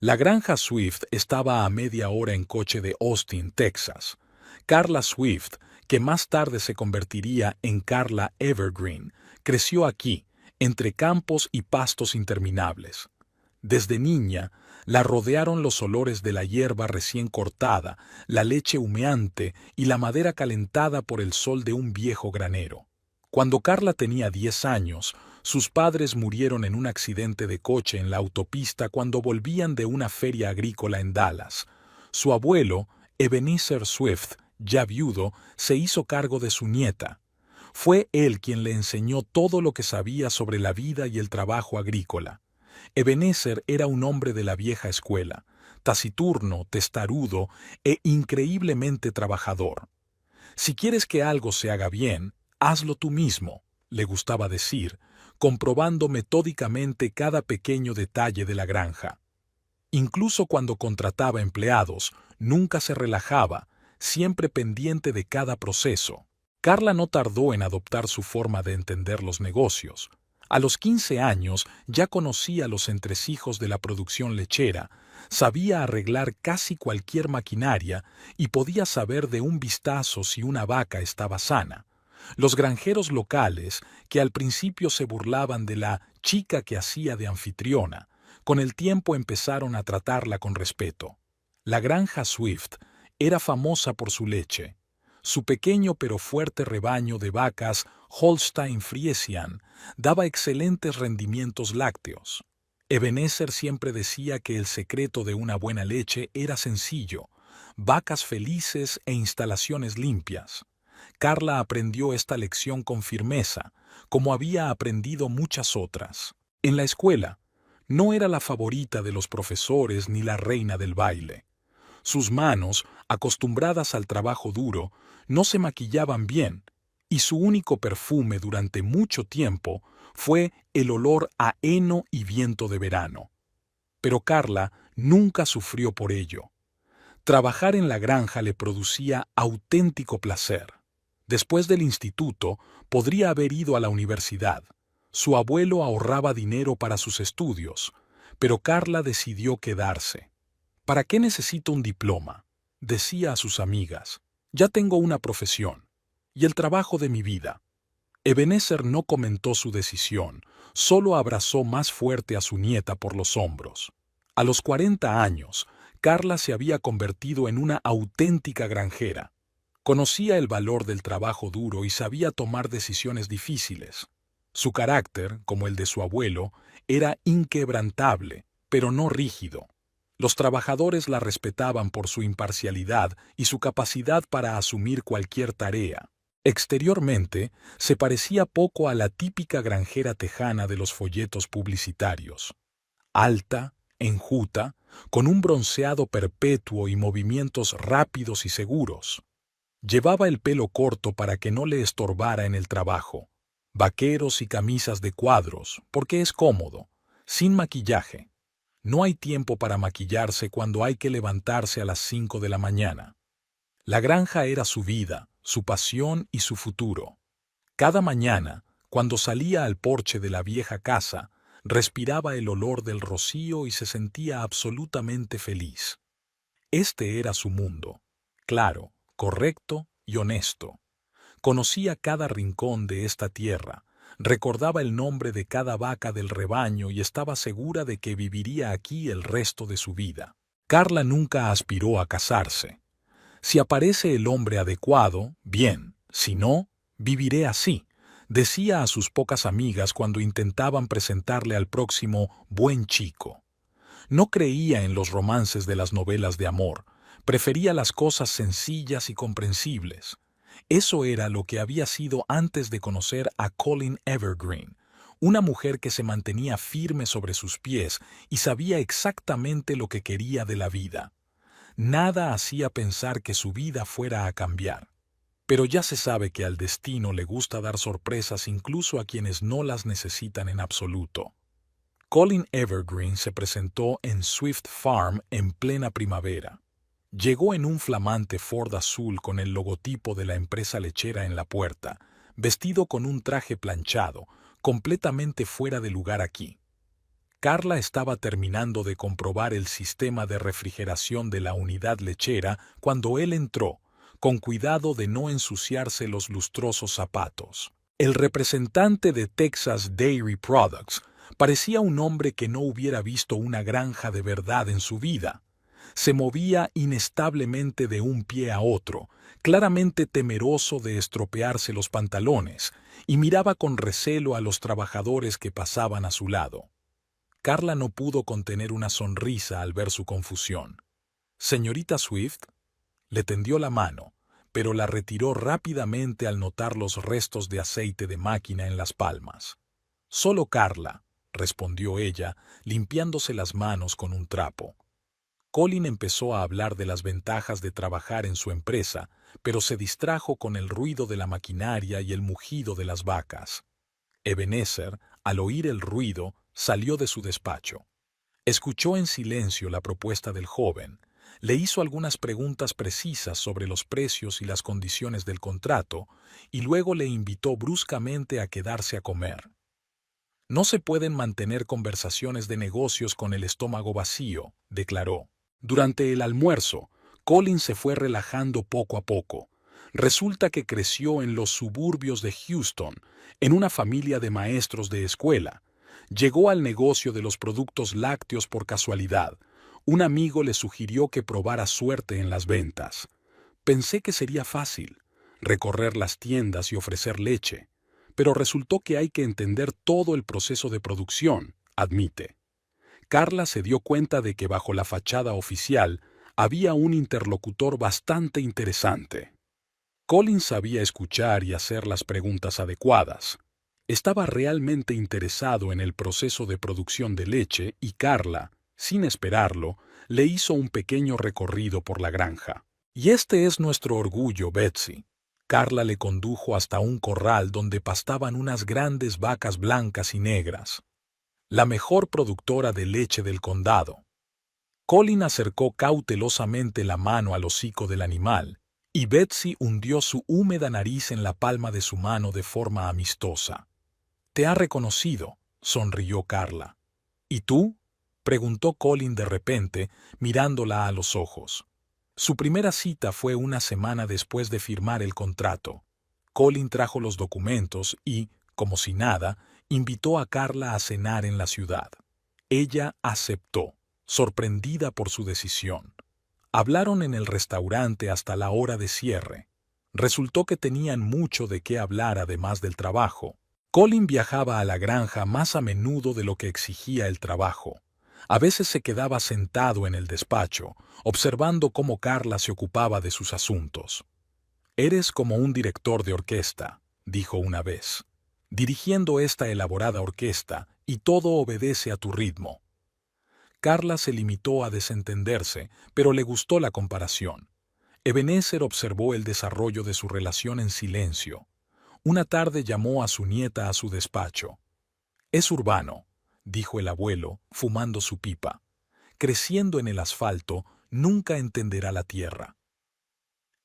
La granja Swift estaba a media hora en coche de Austin, Texas. Carla Swift, que más tarde se convertiría en Carla Evergreen, creció aquí, entre campos y pastos interminables. Desde niña, la rodearon los olores de la hierba recién cortada, la leche humeante y la madera calentada por el sol de un viejo granero. Cuando Carla tenía 10 años, sus padres murieron en un accidente de coche en la autopista cuando volvían de una feria agrícola en Dallas. Su abuelo, Ebenezer Swift, ya viudo, se hizo cargo de su nieta. Fue él quien le enseñó todo lo que sabía sobre la vida y el trabajo agrícola. Ebenezer era un hombre de la vieja escuela, taciturno, testarudo e increíblemente trabajador. Si quieres que algo se haga bien, hazlo tú mismo, le gustaba decir, comprobando metódicamente cada pequeño detalle de la granja. Incluso cuando contrataba empleados, nunca se relajaba, siempre pendiente de cada proceso. Carla no tardó en adoptar su forma de entender los negocios. A los 15 años ya conocía los entresijos de la producción lechera, sabía arreglar casi cualquier maquinaria y podía saber de un vistazo si una vaca estaba sana. Los granjeros locales, que al principio se burlaban de la chica que hacía de anfitriona, con el tiempo empezaron a tratarla con respeto. La granja Swift era famosa por su leche. Su pequeño pero fuerte rebaño de vacas Holstein Friesian daba excelentes rendimientos lácteos. Ebenezer siempre decía que el secreto de una buena leche era sencillo: vacas felices e instalaciones limpias. Carla aprendió esta lección con firmeza, como había aprendido muchas otras. En la escuela, no era la favorita de los profesores ni la reina del baile. Sus manos, acostumbradas al trabajo duro, no se maquillaban bien, y su único perfume durante mucho tiempo fue el olor a heno y viento de verano. Pero Carla nunca sufrió por ello. Trabajar en la granja le producía auténtico placer. Después del instituto, podría haber ido a la universidad. Su abuelo ahorraba dinero para sus estudios, pero Carla decidió quedarse. ¿Para qué necesito un diploma?, decía a sus amigas. Ya tengo una profesión y el trabajo de mi vida. Ebenezer no comentó su decisión, solo abrazó más fuerte a su nieta por los hombros. A los 40 años, Carla se había convertido en una auténtica granjera. Conocía el valor del trabajo duro y sabía tomar decisiones difíciles. Su carácter, como el de su abuelo, era inquebrantable, pero no rígido. Los trabajadores la respetaban por su imparcialidad y su capacidad para asumir cualquier tarea. Exteriormente, se parecía poco a la típica granjera tejana de los folletos publicitarios. Alta, enjuta, con un bronceado perpetuo y movimientos rápidos y seguros. Llevaba el pelo corto para que no le estorbara en el trabajo. Vaqueros y camisas de cuadros, porque es cómodo, sin maquillaje. No hay tiempo para maquillarse cuando hay que levantarse a las 5 de la mañana. La granja era su vida, su pasión y su futuro. Cada mañana, cuando salía al porche de la vieja casa, respiraba el olor del rocío y se sentía absolutamente feliz. Este era su mundo, claro, correcto y honesto. Conocía cada rincón de esta tierra, recordaba el nombre de cada vaca del rebaño y estaba segura de que viviría aquí el resto de su vida. Carla nunca aspiró a casarse. Si aparece el hombre adecuado, bien; si no, viviré así, decía a sus pocas amigas cuando intentaban presentarle al próximo buen chico. No creía en los romances de las novelas de amor, prefería las cosas sencillas y comprensibles. Eso era lo que había sido antes de conocer a Colin Evergreen, una mujer que se mantenía firme sobre sus pies y sabía exactamente lo que quería de la vida. Nada hacía pensar que su vida fuera a cambiar. Pero ya se sabe que al destino le gusta dar sorpresas incluso a quienes no las necesitan en absoluto. Colin Evergreen se presentó en Swift Farm en plena primavera. Llegó en un flamante Ford azul con el logotipo de la empresa lechera en la puerta, vestido con un traje planchado, completamente fuera de lugar aquí. Carla estaba terminando de comprobar el sistema de refrigeración de la unidad lechera cuando él entró, con cuidado de no ensuciarse los lustrosos zapatos. El representante de Texas Dairy Products parecía un hombre que no hubiera visto una granja de verdad en su vida. Se movía inestablemente de un pie a otro, claramente temeroso de estropearse los pantalones, y miraba con recelo a los trabajadores que pasaban a su lado. Carla no pudo contener una sonrisa al ver su confusión. «Señorita Swift», le tendió la mano, pero la retiró rápidamente al notar los restos de aceite de máquina en las palmas. «Solo Carla», respondió ella, limpiándose las manos con un trapo. Colin empezó a hablar de las ventajas de trabajar en su empresa, pero se distrajo con el ruido de la maquinaria y el mugido de las vacas. Ebenezer, al oír el ruido, salió de su despacho. Escuchó en silencio la propuesta del joven, le hizo algunas preguntas precisas sobre los precios y las condiciones del contrato, y luego le invitó bruscamente a quedarse a comer. «No se pueden mantener conversaciones de negocios con el estómago vacío», declaró. Durante el almuerzo, Colin se fue relajando poco a poco. Resulta que creció en los suburbios de Houston, en una familia de maestros de escuela. Llegó al negocio de los productos lácteos por casualidad. Un amigo le sugirió que probara suerte en las ventas. Pensé que sería fácil, recorrer las tiendas y ofrecer leche, pero resultó que hay que entender todo el proceso de producción, admite. Carla se dio cuenta de que bajo la fachada oficial había un interlocutor bastante interesante. Colin sabía escuchar y hacer las preguntas adecuadas. Estaba realmente interesado en el proceso de producción de leche y Carla, sin esperarlo, le hizo un pequeño recorrido por la granja. «Y este es nuestro orgullo, Betsy». Carla le condujo hasta un corral donde pastaban unas grandes vacas blancas y negras. «La mejor productora de leche del condado». Colin acercó cautelosamente la mano al hocico del animal, y Betsy hundió su húmeda nariz en la palma de su mano de forma amistosa. «Te ha reconocido», sonrió Carla. «¿Y tú?», preguntó Colin de repente, mirándola a los ojos. Su primera cita fue una semana después de firmar el contrato. Colin trajo los documentos y, como si nada, invitó a Carla a cenar en la ciudad. Ella aceptó, sorprendida por su decisión. Hablaron en el restaurante hasta la hora de cierre. Resultó que tenían mucho de qué hablar además del trabajo. Colin viajaba a la granja más a menudo de lo que exigía el trabajo. A veces se quedaba sentado en el despacho, observando cómo Carla se ocupaba de sus asuntos. «Eres como un director de orquesta», dijo una vez, «dirigiendo esta elaborada orquesta, y todo obedece a tu ritmo». Carla se limitó a desentenderse, pero le gustó la comparación. Ebenezer observó el desarrollo de su relación en silencio. Una tarde llamó a su nieta a su despacho. «Es urbano», dijo el abuelo, fumando su pipa. «Creciendo en el asfalto, nunca entenderá la tierra».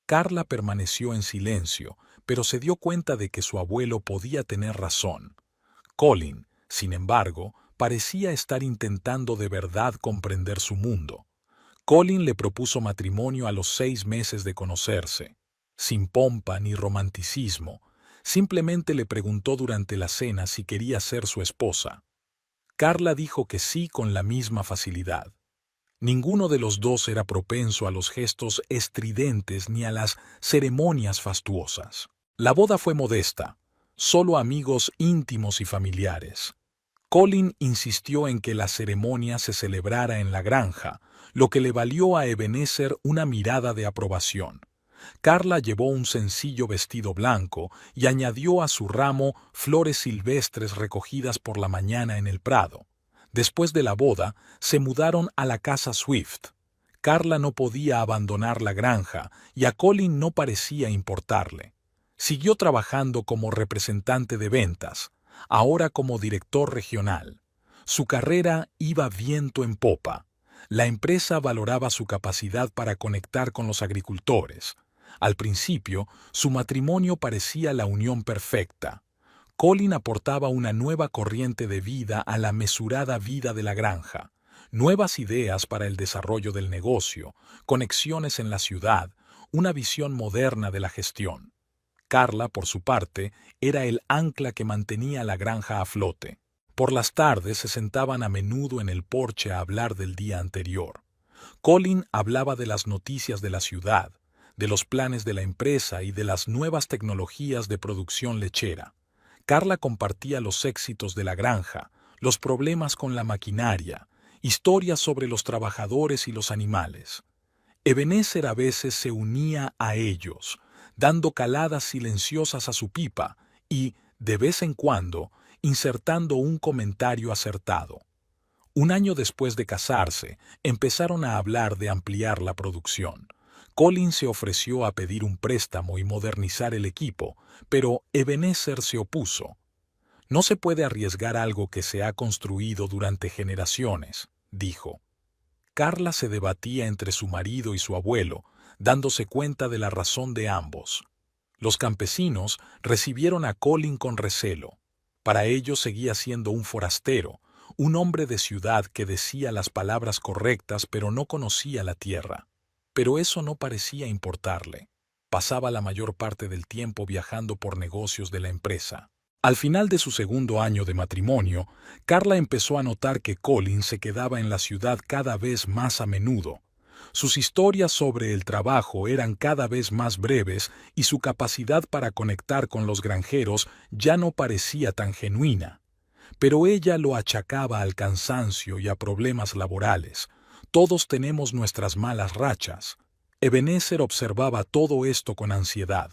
Carla permaneció en silencio, pero se dio cuenta de que su abuelo podía tener razón. Colin, sin embargo, parecía estar intentando de verdad comprender su mundo. Colin le propuso matrimonio a los 6 meses de conocerse. Sin pompa ni romanticismo, simplemente le preguntó durante la cena si quería ser su esposa. Carla dijo que sí con la misma facilidad. Ninguno de los dos era propenso a los gestos estridentes ni a las ceremonias fastuosas. La boda fue modesta, solo amigos íntimos y familiares. Colin insistió en que la ceremonia se celebrara en la granja, lo que le valió a Ebenezer una mirada de aprobación. Carla llevó un sencillo vestido blanco y añadió a su ramo flores silvestres recogidas por la mañana en el prado. Después de la boda, se mudaron a la casa Swift. Carla no podía abandonar la granja y a Colin no parecía importarle. Siguió trabajando como representante de ventas, ahora como director regional. Su carrera iba viento en popa. La empresa valoraba su capacidad para conectar con los agricultores. Al principio, su matrimonio parecía la unión perfecta. Colin aportaba una nueva corriente de vida a la mesurada vida de la granja, nuevas ideas para el desarrollo del negocio, conexiones en la ciudad, una visión moderna de la gestión. Carla, por su parte, era el ancla que mantenía la granja a flote. Por las tardes se sentaban a menudo en el porche a hablar del día anterior. Colin hablaba de las noticias de la ciudad, de los planes de la empresa y de las nuevas tecnologías de producción lechera. Carla compartía los éxitos de la granja, los problemas con la maquinaria, historias sobre los trabajadores y los animales. Ebenezer a veces se unía a ellos, dando caladas silenciosas a su pipa y, de vez en cuando, insertando un comentario acertado. Un año después de casarse, empezaron a hablar de ampliar la producción. Colin se ofreció a pedir un préstamo y modernizar el equipo, pero Ebenezer se opuso. No se puede arriesgar algo que se ha construido durante generaciones, dijo. Carla se debatía entre su marido y su abuelo, dándose cuenta de la razón de ambos. Los campesinos recibieron a Colin con recelo. Para ellos seguía siendo un forastero, un hombre de ciudad que decía las palabras correctas pero no conocía la tierra. Pero eso no parecía importarle. Pasaba la mayor parte del tiempo viajando por negocios de la empresa. Al final de su segundo año de matrimonio, Carla empezó a notar que Colin se quedaba en la ciudad cada vez más a menudo. Sus historias sobre el trabajo eran cada vez más breves y su capacidad para conectar con los granjeros ya no parecía tan genuina. Pero ella lo achacaba al cansancio y a problemas laborales. Todos tenemos nuestras malas rachas. Ebenezer observaba todo esto con ansiedad.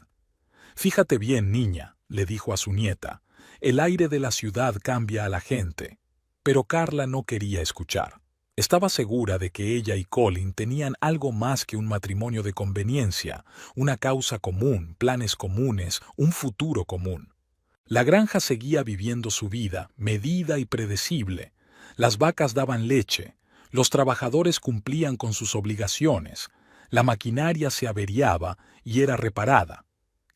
«Fíjate bien, niña», le dijo a su nieta, «el aire de la ciudad cambia a la gente». Pero Carla no quería escuchar. Estaba segura de que ella y Colin tenían algo más que un matrimonio de conveniencia, una causa común, planes comunes, un futuro común. La granja seguía viviendo su vida, medida y predecible. Las vacas daban leche, los trabajadores cumplían con sus obligaciones, la maquinaria se averiaba y era reparada.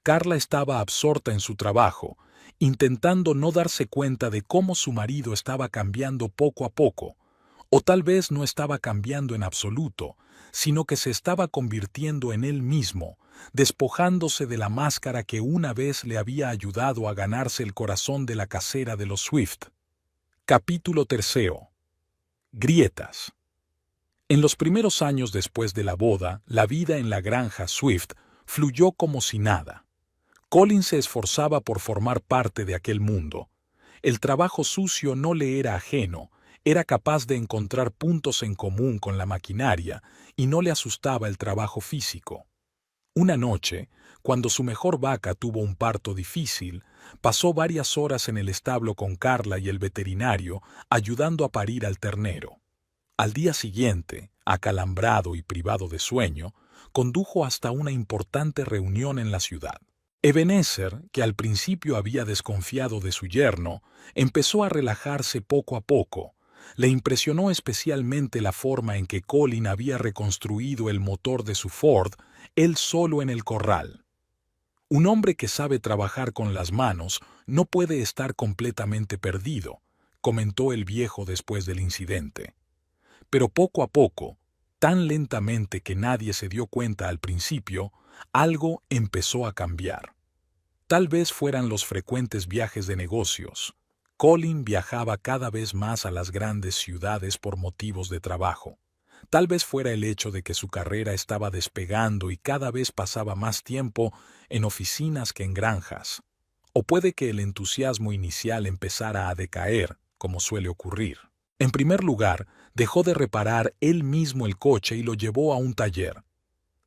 Carla estaba absorta en su trabajo, intentando no darse cuenta de cómo su marido estaba cambiando poco a poco, o tal vez no estaba cambiando en absoluto, sino que se estaba convirtiendo en él mismo, despojándose de la máscara que una vez le había ayudado a ganarse el corazón de la casera de los Swift. Capítulo 3. Grietas. En los primeros años después de la boda, la vida en la granja Swift fluyó como si nada. Colin se esforzaba por formar parte de aquel mundo. El trabajo sucio no le era ajeno, era capaz de encontrar puntos en común con la maquinaria y no le asustaba el trabajo físico. Una noche, cuando su mejor vaca tuvo un parto difícil, pasó varias horas en el establo con Carla y el veterinario, ayudando a parir al ternero. Al día siguiente, acalambrado y privado de sueño, condujo hasta una importante reunión en la ciudad. Ebenezer, que al principio había desconfiado de su yerno, empezó a relajarse poco a poco. Le impresionó especialmente la forma en que Colin había reconstruido el motor de su Ford, él solo en el corral. Un hombre que sabe trabajar con las manos no puede estar completamente perdido, comentó el viejo después del incidente. Pero poco a poco, tan lentamente que nadie se dio cuenta al principio, algo empezó a cambiar. Tal vez fueran los frecuentes viajes de negocios. Colin viajaba cada vez más a las grandes ciudades por motivos de trabajo. Tal vez fuera el hecho de que su carrera estaba despegando y cada vez pasaba más tiempo en oficinas que en granjas. O puede que el entusiasmo inicial empezara a decaer, como suele ocurrir. En primer lugar, dejó de reparar él mismo el coche y lo llevó a un taller.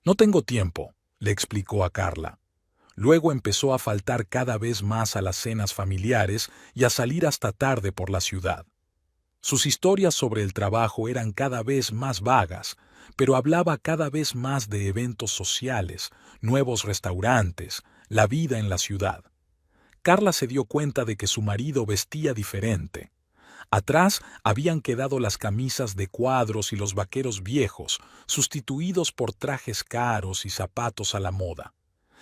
«No tengo tiempo», le explicó a Carla. Luego empezó a faltar cada vez más a las cenas familiares y a salir hasta tarde por la ciudad. Sus historias sobre el trabajo eran cada vez más vagas, pero hablaba cada vez más de eventos sociales, nuevos restaurantes, la vida en la ciudad. Carla se dio cuenta de que su marido vestía diferente. Atrás habían quedado las camisas de cuadros y los vaqueros viejos, sustituidos por trajes caros y zapatos a la moda.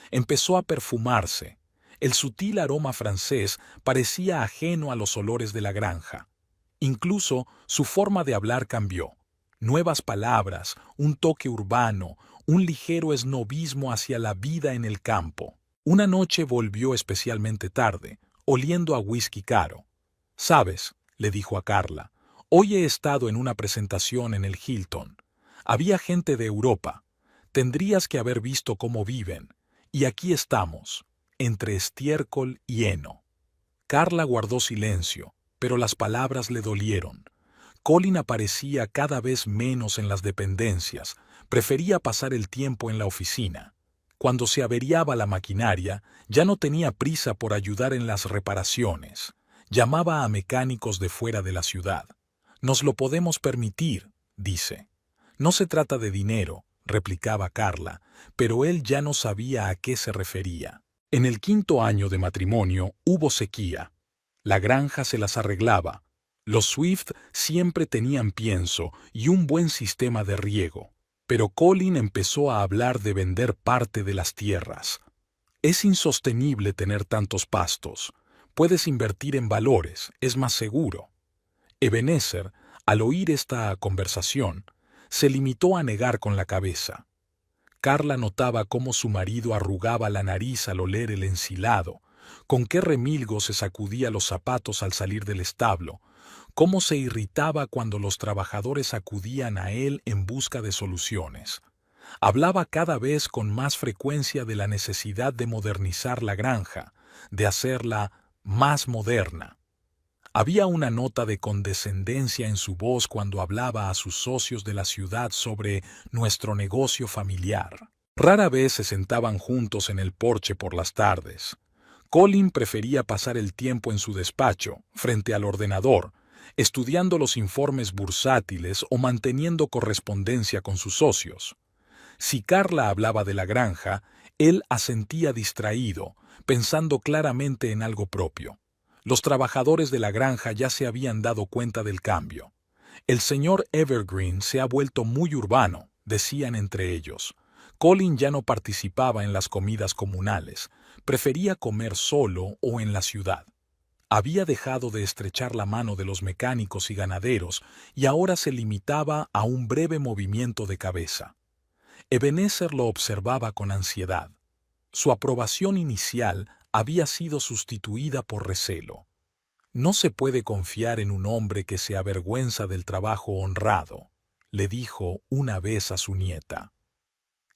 Empezó a perfumarse. El sutil aroma francés parecía ajeno a los olores de la granja. Incluso su forma de hablar cambió. Nuevas palabras, un toque urbano, un ligero esnobismo hacia la vida en el campo. Una noche volvió especialmente tarde, oliendo a whisky caro. «Sabes», le dijo a Carla, «hoy he estado en una presentación en el Hilton. Había gente de Europa. Tendrías que haber visto cómo viven. Y aquí estamos, entre estiércol y heno». Carla guardó silencio, pero las palabras le dolieron. Colin aparecía cada vez menos en las dependencias, prefería pasar el tiempo en la oficina. Cuando se averiaba la maquinaria, ya no tenía prisa por ayudar en las reparaciones. Llamaba a mecánicos de fuera de la ciudad. «Nos lo podemos permitir», dice. «No se trata de dinero», replicaba Carla, pero él ya no sabía a qué se refería. En el 5.º año de matrimonio hubo sequía. La granja se las arreglaba. Los Swift siempre tenían pienso y un buen sistema de riego. Pero Colin empezó a hablar de vender parte de las tierras. «Es insostenible tener tantos pastos. Puedes invertir en valores, es más seguro». Ebenezer, al oír esta conversación, se limitó a negar con la cabeza. Carla notaba cómo su marido arrugaba la nariz al oler el ensilado, con qué remilgo se sacudía los zapatos al salir del establo, cómo se irritaba cuando los trabajadores acudían a él en busca de soluciones. Hablaba cada vez con más frecuencia de la necesidad de modernizar la granja, de hacerla más moderna. Había una nota de condescendencia en su voz cuando hablaba a sus socios de la ciudad sobre nuestro negocio familiar. Rara vez se sentaban juntos en el porche por las tardes. Colin prefería pasar el tiempo en su despacho, frente al ordenador, estudiando los informes bursátiles o manteniendo correspondencia con sus socios. Si Carla hablaba de la granja, él asentía distraído, pensando claramente en algo propio. Los trabajadores de la granja ya se habían dado cuenta del cambio. «El señor Evergreen se ha vuelto muy urbano», decían entre ellos. Colin ya no participaba en las comidas comunales, prefería comer solo o en la ciudad. Había dejado de estrechar la mano de los mecánicos y ganaderos y ahora se limitaba a un breve movimiento de cabeza. Ebenezer lo observaba con ansiedad. Su aprobación inicial había sido sustituida por recelo. «No se puede confiar en un hombre que se avergüenza del trabajo honrado», le dijo una vez a su nieta.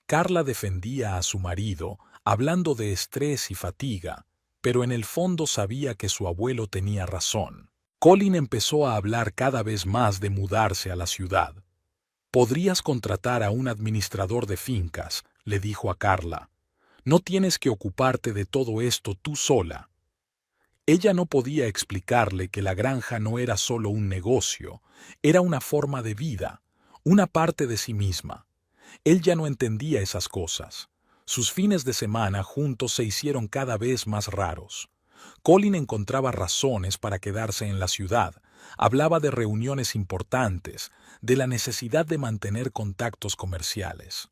Carla defendía a su marido, hablando de estrés y fatiga, pero en el fondo sabía que su abuelo tenía razón. Colin empezó a hablar cada vez más de mudarse a la ciudad. «Podrías contratar a un administrador de fincas», le dijo a Carla. «No tienes que ocuparte de todo esto tú sola». Ella no podía explicarle que la granja no era solo un negocio, era una forma de vida, una parte de sí misma. Él ya no entendía esas cosas. Sus fines de semana juntos se hicieron cada vez más raros. Colin encontraba razones para quedarse en la ciudad, hablaba de reuniones importantes, de la necesidad de mantener contactos comerciales.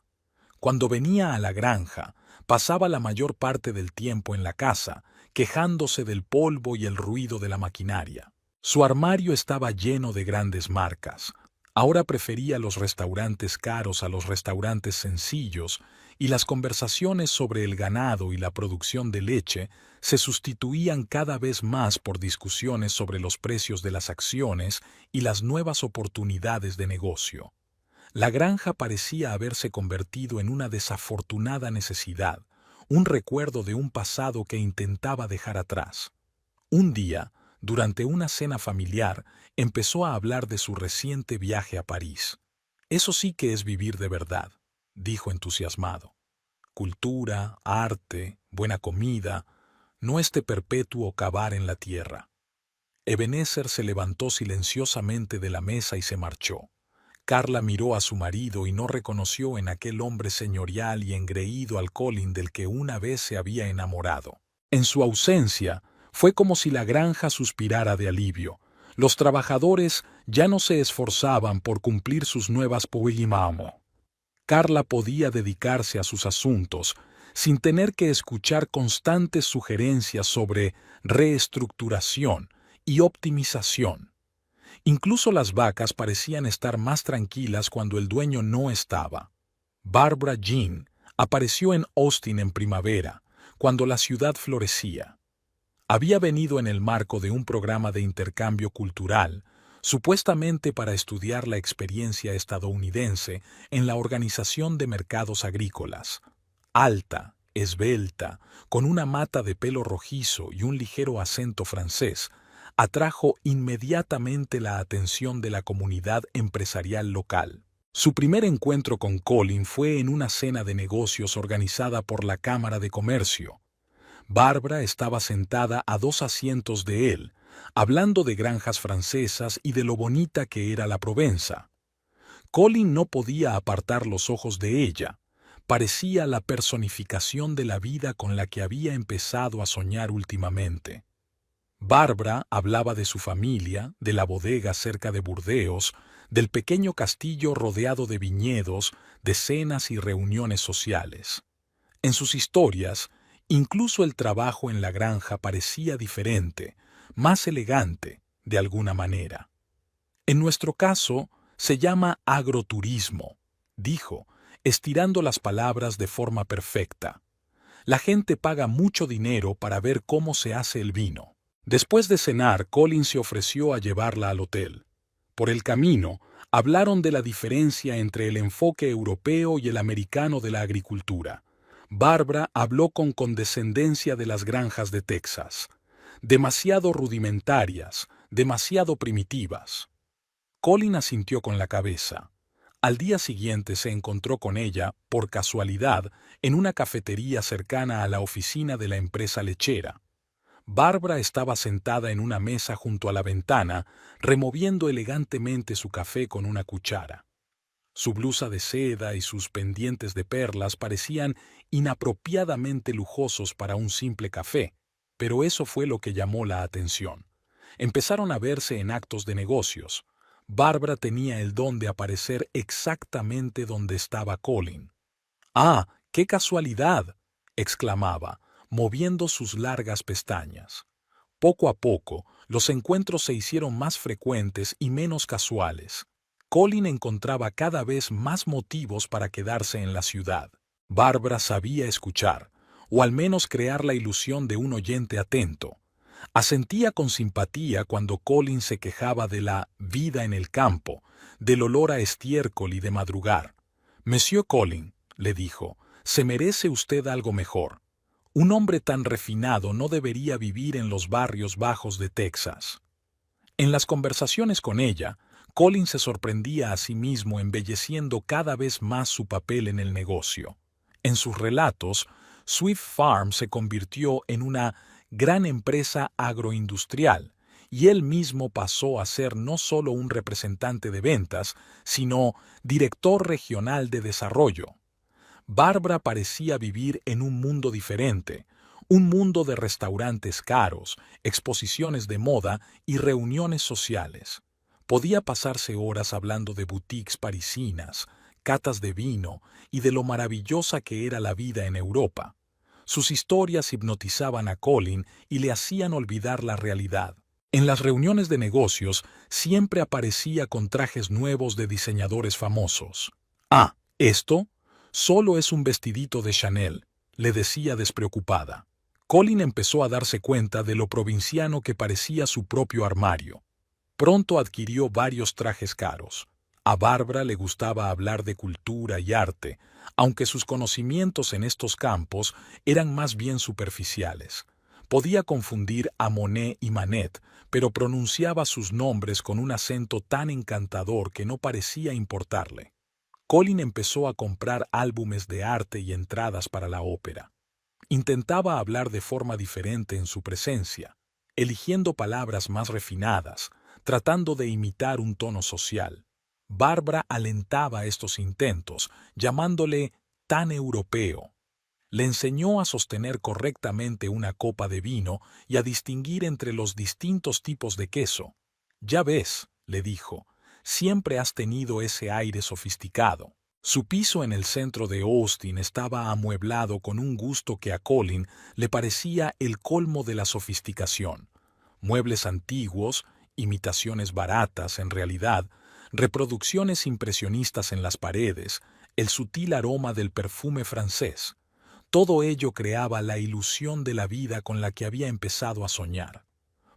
Cuando venía a la granja, pasaba la mayor parte del tiempo en la casa, quejándose del polvo y el ruido de la maquinaria. Su armario estaba lleno de grandes marcas. Ahora prefería los restaurantes caros a los restaurantes sencillos, y las conversaciones sobre el ganado y la producción de leche se sustituían cada vez más por discusiones sobre los precios de las acciones y las nuevas oportunidades de negocio. La granja parecía haberse convertido en una desafortunada necesidad, un recuerdo de un pasado que intentaba dejar atrás. Un día, durante una cena familiar, empezó a hablar de su reciente viaje a París. «Eso sí que es vivir de verdad», dijo entusiasmado. «Cultura, arte, buena comida, no este perpetuo cavar en la tierra». Ebenezer se levantó silenciosamente de la mesa y se marchó. Carla miró a su marido y no reconoció en aquel hombre señorial y engreído al Colin del que una vez se había enamorado. En su ausencia, fue como si la granja suspirara de alivio. Los trabajadores ya no se esforzaban por cumplir sus nuevas poéticas. Carla podía dedicarse a sus asuntos sin tener que escuchar constantes sugerencias sobre reestructuración y optimización. Incluso las vacas parecían estar más tranquilas cuando el dueño no estaba. Barbara Jean apareció en Austin en primavera, cuando la ciudad florecía. Había venido en el marco de un programa de intercambio cultural, supuestamente para estudiar la experiencia estadounidense en la organización de mercados agrícolas. Alta, esbelta, con una mata de pelo rojizo y un ligero acento francés, atrajo inmediatamente la atención de la comunidad empresarial local. Su primer encuentro con Colin fue en una cena de negocios organizada por la Cámara de Comercio. Barbara estaba sentada a 2 asientos de él, hablando de granjas francesas y de lo bonita que era la Provenza. Colin no podía apartar los ojos de ella. Parecía la personificación de la vida con la que había empezado a soñar últimamente. Barbara hablaba de su familia, de la bodega cerca de Burdeos, del pequeño castillo rodeado de viñedos, de cenas y reuniones sociales. En sus historias, incluso el trabajo en la granja parecía diferente, más elegante, de alguna manera. En nuestro caso, se llama agroturismo, dijo, estirando las palabras de forma perfecta. La gente paga mucho dinero para ver cómo se hace el vino. Después de cenar, Colin se ofreció a llevarla al hotel. Por el camino, hablaron de la diferencia entre el enfoque europeo y el americano de la agricultura. Barbara habló con condescendencia de las granjas de Texas. Demasiado rudimentarias, demasiado primitivas. Colin asintió con la cabeza. Al día siguiente se encontró con ella, por casualidad, en una cafetería cercana a la oficina de la empresa lechera. Barbara estaba sentada en una mesa junto a la ventana, removiendo elegantemente su café con una cuchara. Su blusa de seda y sus pendientes de perlas parecían inapropiadamente lujosos para un simple café, pero eso fue lo que llamó la atención. Empezaron a verse en actos de negocios. Barbara tenía el don de aparecer exactamente donde estaba Colin. ¡Ah, qué casualidad!, exclamaba, moviendo sus largas pestañas. Poco a poco, los encuentros se hicieron más frecuentes y menos casuales. Colin encontraba cada vez más motivos para quedarse en la ciudad. Barbara sabía escuchar, o al menos crear la ilusión de un oyente atento. Asentía con simpatía cuando Colin se quejaba de la vida en el campo, del olor a estiércol y de madrugar. «Monsieur Colin», le dijo, «se merece usted algo mejor. Un hombre tan refinado no debería vivir en los barrios bajos de Texas». En las conversaciones con ella, Colin se sorprendía a sí mismo embelleciendo cada vez más su papel en el negocio. En sus relatos, Swift Farm se convirtió en una gran empresa agroindustrial, y él mismo pasó a ser no solo un representante de ventas, sino director regional de desarrollo. Barbara parecía vivir en un mundo diferente, un mundo de restaurantes caros, exposiciones de moda y reuniones sociales. Podía pasarse horas hablando de boutiques parisinas, catas de vino y de lo maravillosa que era la vida en Europa. Sus historias hipnotizaban a Colin y le hacían olvidar la realidad. En las reuniones de negocios siempre aparecía con trajes nuevos de diseñadores famosos. «Ah, esto solo es un vestidito de Chanel», le decía despreocupada. Colin empezó a darse cuenta de lo provinciano que parecía su propio armario. Pronto adquirió varios trajes caros. A Barbara le gustaba hablar de cultura y arte, aunque sus conocimientos en estos campos eran más bien superficiales. Podía confundir a Monet y Manet, pero pronunciaba sus nombres con un acento tan encantador que no parecía importarle. Colin empezó a comprar álbumes de arte y entradas para la ópera. Intentaba hablar de forma diferente en su presencia, eligiendo palabras más refinadas, tratando de imitar un tono social. Barbara alentaba estos intentos, llamándole tan europeo. Le enseñó a sostener correctamente una copa de vino y a distinguir entre los distintos tipos de queso. «Ya ves», le dijo, «siempre has tenido ese aire sofisticado». Su piso en el centro de Austin estaba amueblado con un gusto que a Colin le parecía el colmo de la sofisticación. Muebles antiguos, imitaciones baratas en realidad, reproducciones impresionistas en las paredes, el sutil aroma del perfume francés. Todo ello creaba la ilusión de la vida con la que había empezado a soñar.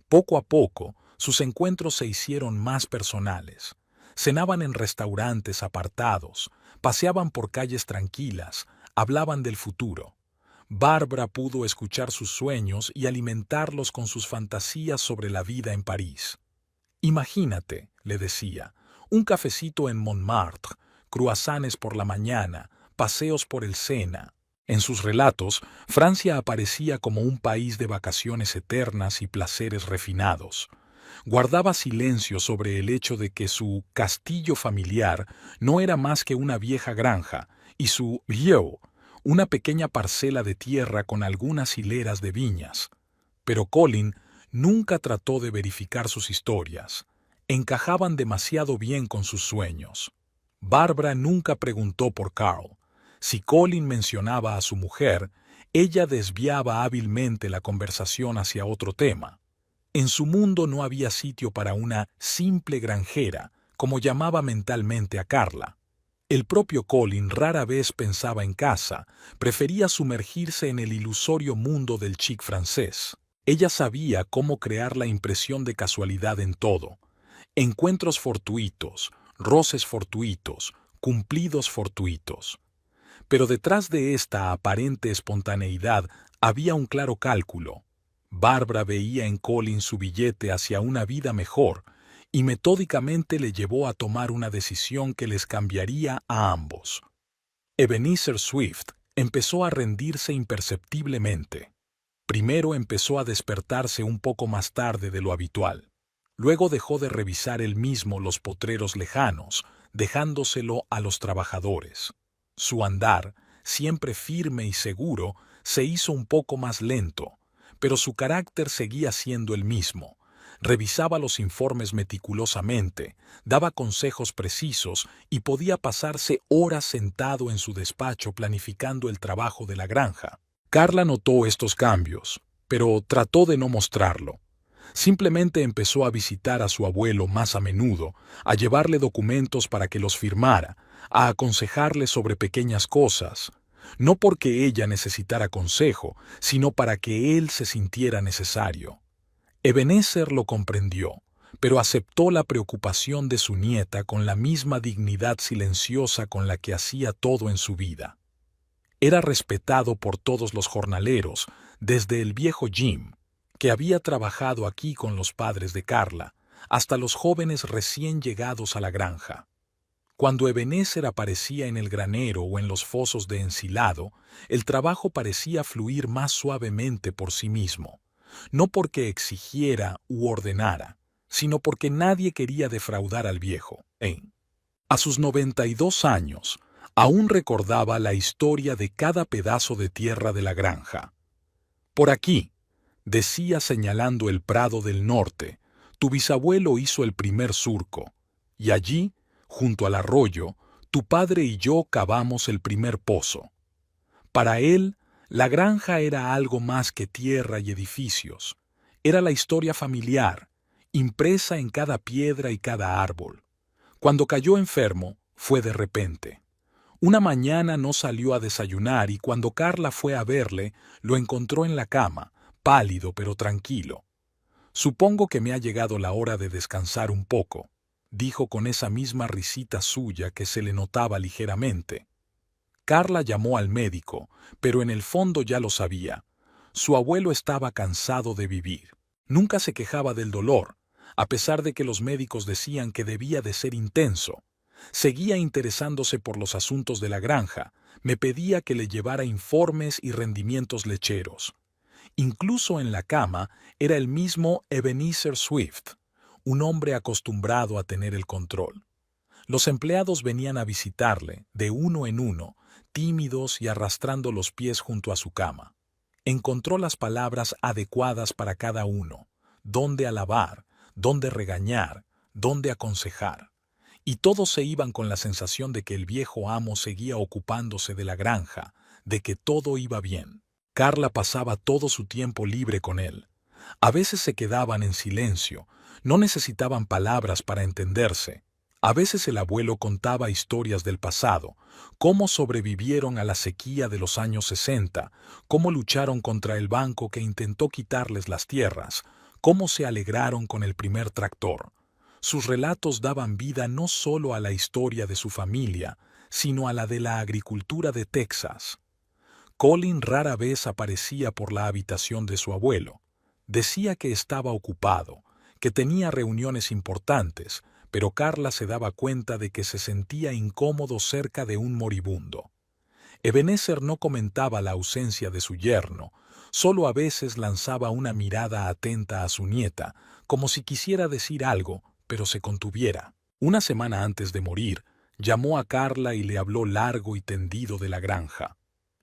Poco a poco, sus encuentros se hicieron más personales. Cenaban en restaurantes apartados, paseaban por calles tranquilas, hablaban del futuro. Bárbara pudo escuchar sus sueños y alimentarlos con sus fantasías sobre la vida en París. Imagínate, le decía, un cafecito en Montmartre, croissants por la mañana, paseos por el Sena. En sus relatos, Francia aparecía como un país de vacaciones eternas y placeres refinados. Guardaba silencio sobre el hecho de que su castillo familiar no era más que una vieja granja, y su vieux, una pequeña parcela de tierra con algunas hileras de viñas. Pero Colin nunca trató de verificar sus historias. Encajaban demasiado bien con sus sueños. Bárbara nunca preguntó por Carl. Si Colin mencionaba a su mujer, ella desviaba hábilmente la conversación hacia otro tema. En su mundo no había sitio para una simple granjera, como llamaba mentalmente a Carla. El propio Colin rara vez pensaba en casa, prefería sumergirse en el ilusorio mundo del chic francés. Ella sabía cómo crear la impresión de casualidad en todo. Encuentros fortuitos, roces fortuitos, cumplidos fortuitos. Pero detrás de esta aparente espontaneidad había un claro cálculo. Bárbara veía en Colin su billete hacia una vida mejor y metódicamente le llevó a tomar una decisión que les cambiaría a ambos. Ebenezer Swift empezó a rendirse imperceptiblemente. Primero empezó a despertarse un poco más tarde de lo habitual. Luego dejó de revisar él mismo los potreros lejanos, dejándoselo a los trabajadores. Su andar, siempre firme y seguro, se hizo un poco más lento, pero su carácter seguía siendo el mismo. Revisaba los informes meticulosamente, daba consejos precisos y podía pasarse horas sentado en su despacho planificando el trabajo de la granja. Carla notó estos cambios, pero trató de no mostrarlo. Simplemente empezó a visitar a su abuelo más a menudo, a llevarle documentos para que los firmara, a aconsejarle sobre pequeñas cosas, no porque ella necesitara consejo, sino para que él se sintiera necesario. Ebenezer lo comprendió, pero aceptó la preocupación de su nieta con la misma dignidad silenciosa con la que hacía todo en su vida. Era respetado por todos los jornaleros, desde el viejo Jim, que había trabajado aquí con los padres de Carla, hasta los jóvenes recién llegados a la granja. Cuando Ebenezer aparecía en el granero o en los fosos de ensilado, el trabajo parecía fluir más suavemente por sí mismo, no porque exigiera u ordenara, sino porque nadie quería defraudar al viejo. A sus 92 años, aún recordaba la historia de cada pedazo de tierra de la granja. Por aquí, decía señalando el prado del norte, tu bisabuelo hizo el primer surco, y allí, junto al arroyo, tu padre y yo cavamos el primer pozo. Para él, la granja era algo más que tierra y edificios. Era la historia familiar, impresa en cada piedra y cada árbol. Cuando cayó enfermo, fue de repente. Una mañana no salió a desayunar y cuando Carla fue a verle, lo encontró en la cama, pálido pero tranquilo. Supongo que me ha llegado la hora de descansar un poco, dijo con esa misma risita suya que se le notaba ligeramente. Carla llamó al médico, pero en el fondo ya lo sabía. Su abuelo estaba cansado de vivir. Nunca se quejaba del dolor, a pesar de que los médicos decían que debía de ser intenso. Seguía interesándose por los asuntos de la granja, me pedía que le llevara informes y rendimientos lecheros. Incluso en la cama era el mismo Ebenezer Swift, un hombre acostumbrado a tener el control. Los empleados venían a visitarle, de uno en uno, tímidos y arrastrando los pies junto a su cama. Encontró las palabras adecuadas para cada uno, dónde alabar, dónde regañar, dónde aconsejar. y todos se iban con la sensación de que el viejo amo seguía ocupándose de la granja, de que todo iba bien. Carla pasaba todo su tiempo libre con él. A veces se quedaban en silencio, no necesitaban palabras para entenderse. A veces el abuelo contaba historias del pasado, cómo sobrevivieron a la sequía de los años 60, cómo lucharon contra el banco que intentó quitarles las tierras, cómo se alegraron con el primer tractor. Sus relatos daban vida no solo a la historia de su familia, sino a la de la agricultura de Texas. Colin rara vez aparecía por la habitación de su abuelo. Decía que estaba ocupado, que tenía reuniones importantes, pero Carla se daba cuenta de que se sentía incómodo cerca de un moribundo. Ebenezer no comentaba la ausencia de su yerno, solo a veces lanzaba una mirada atenta a su nieta, como si quisiera decir algo, pero se contuviera. Una semana antes de morir, llamó a Carla y le habló largo y tendido de la granja.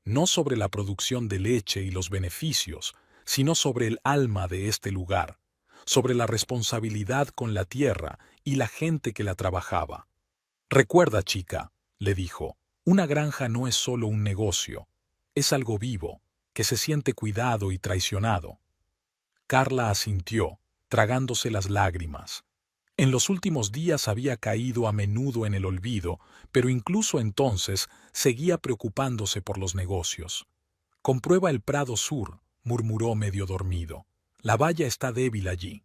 No sobre la producción de leche y los beneficios, sino sobre el alma de este lugar, sobre la responsabilidad con la tierra y la gente que la trabajaba. «Recuerda, chica», le dijo, «una granja no es solo un negocio, es algo vivo, que se siente cuidado y traicionado». Carla asintió, tragándose las lágrimas. En los últimos días había caído a menudo en el olvido, pero incluso entonces seguía preocupándose por los negocios. «Comprueba el Prado Sur», murmuró medio dormido. «La valla está débil allí».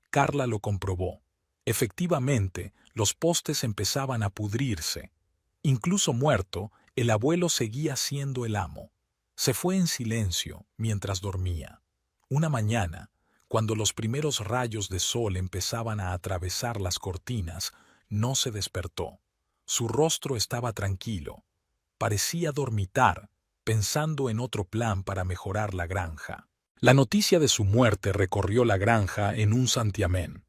Carla lo comprobó. Efectivamente, los postes empezaban a pudrirse. Incluso muerto, el abuelo seguía siendo el amo. Se fue en silencio mientras dormía. Una mañana, cuando los primeros rayos de sol empezaban a atravesar las cortinas, no se despertó. Su rostro estaba tranquilo. Parecía dormitar, pensando en otro plan para mejorar la granja. La noticia de su muerte recorrió la granja en un santiamén.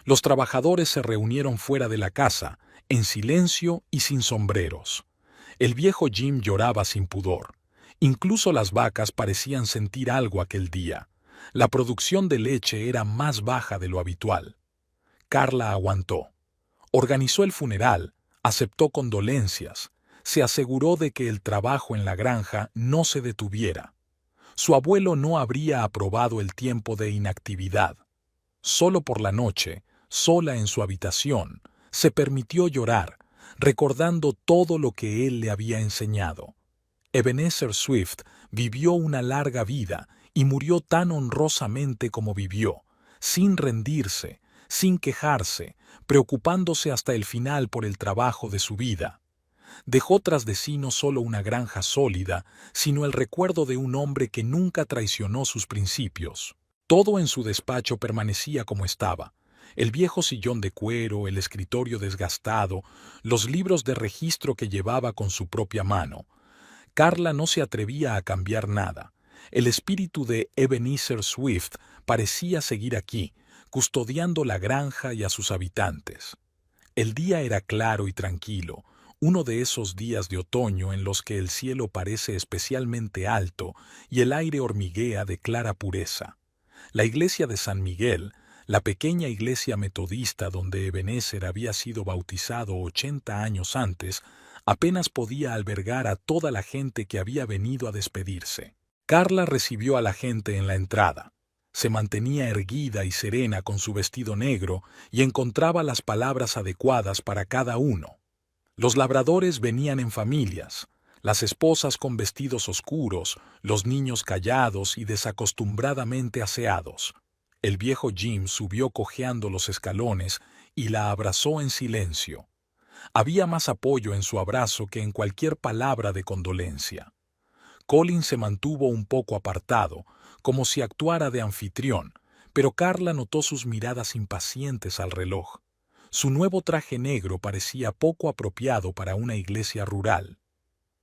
Los trabajadores se reunieron fuera de la casa, en silencio y sin sombreros. El viejo Jim lloraba sin pudor. Incluso las vacas parecían sentir algo aquel día. La producción de leche era más baja de lo habitual. Carla aguantó. Organizó el funeral, aceptó condolencias, se aseguró de que el trabajo en la granja no se detuviera. Su abuelo no habría aprobado el tiempo de inactividad. Solo por la noche, sola en su habitación, se permitió llorar, recordando todo lo que él le había enseñado. Ebenezer Swift vivió una larga vida y murió tan honrosamente como vivió, sin rendirse, sin quejarse, preocupándose hasta el final por el trabajo de su vida. Dejó tras de sí no solo una granja sólida, sino el recuerdo de un hombre que nunca traicionó sus principios. Todo en su despacho permanecía como estaba. El viejo sillón de cuero, el escritorio desgastado, los libros de registro que llevaba con su propia mano. Carla no se atrevía a cambiar nada. El espíritu de Ebenezer Swift parecía seguir aquí, custodiando la granja y a sus habitantes. El día era claro y tranquilo, uno de esos días de otoño en los que el cielo parece especialmente alto y el aire hormiguea de clara pureza. La iglesia de San Miguel, la pequeña iglesia metodista donde Ebenezer había sido bautizado 80 años antes, apenas podía albergar a toda la gente que había venido a despedirse. Carla recibió a la gente en la entrada. Se mantenía erguida y serena con su vestido negro y encontraba las palabras adecuadas para cada uno. Los labradores venían en familias, las esposas con vestidos oscuros, los niños callados y desacostumbradamente aseados. El viejo Jim subió cojeando los escalones y la abrazó en silencio. Había más apoyo en su abrazo que en cualquier palabra de condolencia. Colin se mantuvo un poco apartado, como si actuara de anfitrión, pero Carla notó sus miradas impacientes al reloj. Su nuevo traje negro parecía poco apropiado para una iglesia rural.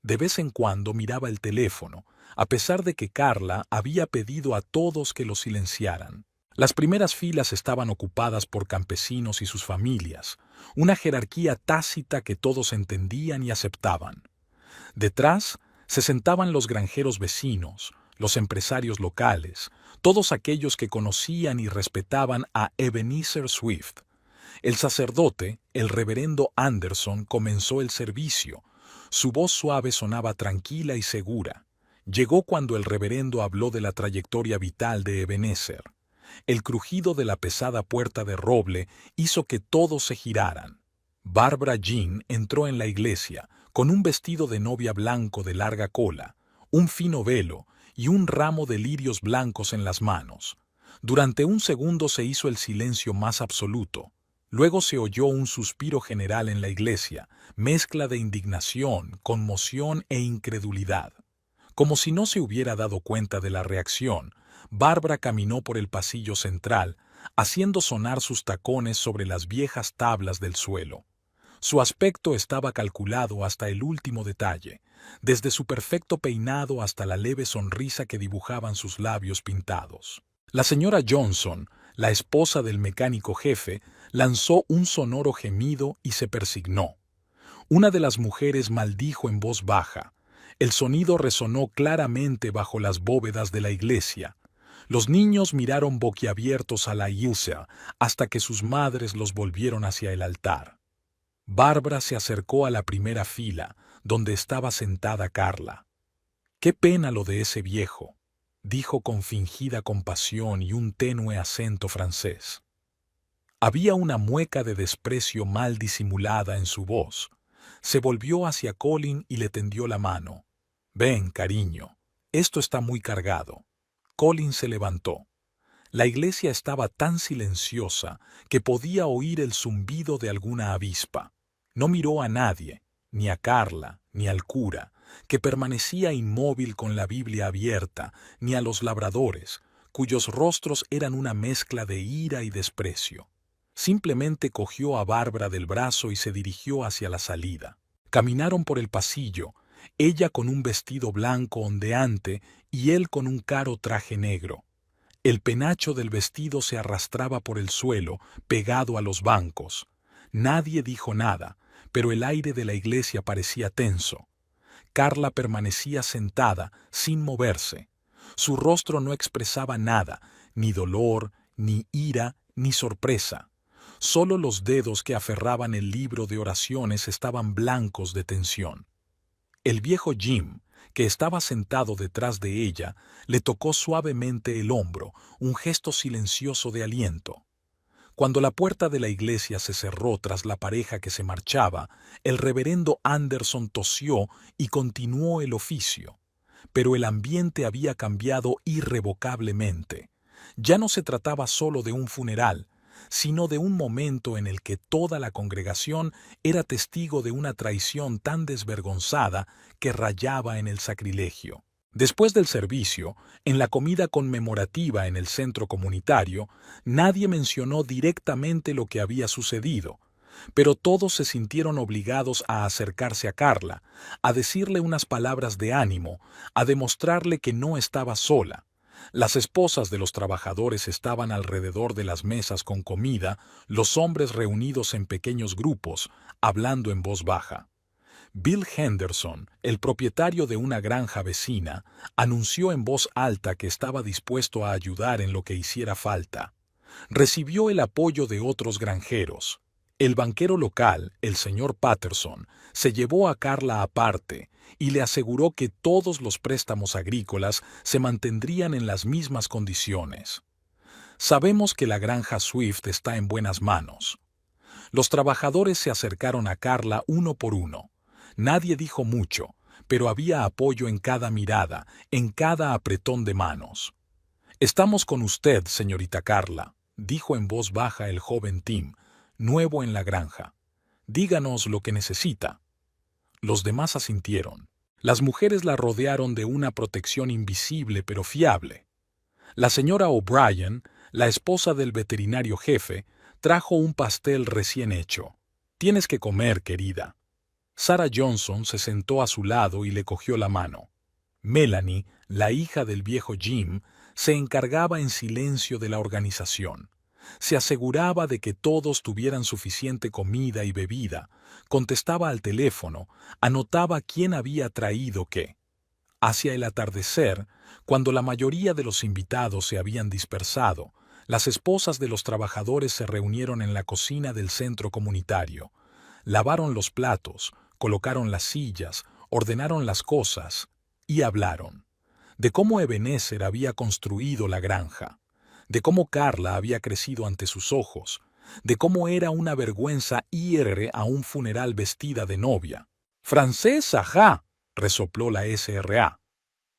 De vez en cuando miraba el teléfono, a pesar de que Carla había pedido a todos que lo silenciaran. Las primeras filas estaban ocupadas por campesinos y sus familias, una jerarquía tácita que todos entendían y aceptaban. Detrás se sentaban los granjeros vecinos, los empresarios locales, todos aquellos que conocían y respetaban a Ebenezer Swift. El sacerdote, el reverendo Anderson, comenzó el servicio. Su voz suave sonaba tranquila y segura. Llegó cuando el reverendo habló de la trayectoria vital de Ebenezer. El crujido de la pesada puerta de roble hizo que todos se giraran. Barbara Jean entró en la iglesia con un vestido de novia blanco de larga cola, un fino velo y un ramo de lirios blancos en las manos. Durante un segundo se hizo el silencio más absoluto. Luego se oyó un suspiro general en la iglesia, mezcla de indignación, conmoción e incredulidad. Como si no se hubiera dado cuenta de la reacción, Bárbara caminó por el pasillo central, haciendo sonar sus tacones sobre las viejas tablas del suelo. Su aspecto estaba calculado hasta el último detalle, desde su perfecto peinado hasta la leve sonrisa que dibujaban sus labios pintados. La señora Johnson, la esposa del mecánico jefe, lanzó un sonoro gemido y se persignó. Una de las mujeres maldijo en voz baja. El sonido resonó claramente bajo las bóvedas de la iglesia. Los niños miraron boquiabiertos a la iglesia hasta que sus madres los volvieron hacia el altar. Bárbara se acercó a la primera fila, donde estaba sentada Carla. «Qué pena lo de ese viejo», dijo con fingida compasión y un tenue acento francés. Había una mueca de desprecio mal disimulada en su voz. Se volvió hacia Colin y le tendió la mano. «Ven, cariño, esto está muy cargado». Colin se levantó. La iglesia estaba tan silenciosa que podía oír el zumbido de alguna avispa. No miró a nadie, ni a Carla, ni al cura, que permanecía inmóvil con la Biblia abierta, ni a los labradores, cuyos rostros eran una mezcla de ira y desprecio. Simplemente cogió a Bárbara del brazo y se dirigió hacia la salida. Caminaron por el pasillo, ella con un vestido blanco ondeante y él con un caro traje negro. El penacho del vestido se arrastraba por el suelo, pegado a los bancos. Nadie dijo nada, pero el aire de la iglesia parecía tenso. Carla permanecía sentada, sin moverse. Su rostro no expresaba nada, ni dolor, ni ira, ni sorpresa. Solo los dedos que aferraban el libro de oraciones estaban blancos de tensión. El viejo Jim, que estaba sentado detrás de ella, le tocó suavemente el hombro, un gesto silencioso de aliento. Cuando la puerta de la iglesia se cerró tras la pareja que se marchaba, el reverendo Anderson tosió y continuó el oficio. Pero el ambiente había cambiado irrevocablemente. Ya no se trataba solo de un funeral, sino de un momento en el que toda la congregación era testigo de una traición tan desvergonzada que rayaba en el sacrilegio. Después del servicio, en la comida conmemorativa en el centro comunitario, nadie mencionó directamente lo que había sucedido, pero todos se sintieron obligados a acercarse a Carla, a decirle unas palabras de ánimo, a demostrarle que no estaba sola. Las esposas de los trabajadores estaban alrededor de las mesas con comida, los hombres reunidos en pequeños grupos, hablando en voz baja. Bill Henderson, el propietario de una granja vecina, anunció en voz alta que estaba dispuesto a ayudar en lo que hiciera falta. Recibió el apoyo de otros granjeros. El banquero local, el señor Patterson, se llevó a Carla aparte y le aseguró que todos los préstamos agrícolas se mantendrían en las mismas condiciones. Sabemos que la granja Swift está en buenas manos. Los trabajadores se acercaron a Carla uno por uno. Nadie dijo mucho, pero había apoyo en cada mirada, en cada apretón de manos. «Estamos con usted, señorita Carla», dijo en voz baja el joven Tim, nuevo en la granja. «Díganos lo que necesita». Los demás asintieron. Las mujeres la rodearon de una protección invisible pero fiable. La señora O'Brien, la esposa del veterinario jefe, trajo un pastel recién hecho. «Tienes que comer, querida». Sarah Johnson se sentó a su lado y le cogió la mano. Melanie, la hija del viejo Jim, se encargaba en silencio de la organización. Se aseguraba de que todos tuvieran suficiente comida y bebida, contestaba al teléfono, anotaba quién había traído qué. Hacia el atardecer, cuando la mayoría de los invitados se habían dispersado, Las esposas de los trabajadores se reunieron en la cocina del centro comunitario. Lavaron los platos, colocaron las sillas, ordenaron las cosas y hablaron de cómo Ebenezer había construido la granja, de cómo Carla había crecido ante sus ojos, de cómo era una vergüenza ir a un funeral vestida de novia. «Francés, ajá», resopló la SRA.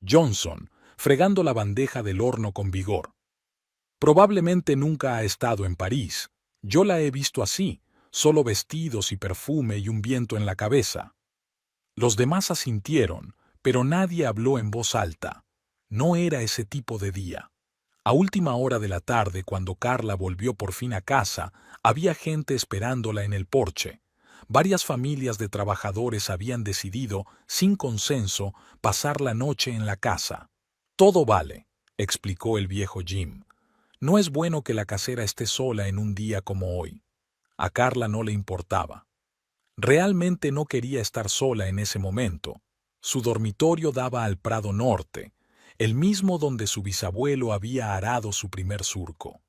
Johnson, fregando la bandeja del horno con vigor. «Probablemente nunca ha estado en París. Yo la he visto así, solo vestidos y perfume y un viento en la cabeza». Los demás asintieron, pero nadie habló en voz alta. No era ese tipo de día. A última hora de la tarde, cuando Carla volvió por fin a casa, había gente esperándola en el porche. Varias familias de trabajadores habían decidido, sin consenso, pasar la noche en la casa. «Todo vale», explicó el viejo Jim. «No es bueno que la casera esté sola en un día como hoy». A Carla no le importaba. Realmente no quería estar sola en ese momento. Su dormitorio daba al Prado Norte, el mismo donde su bisabuelo había arado su primer surco.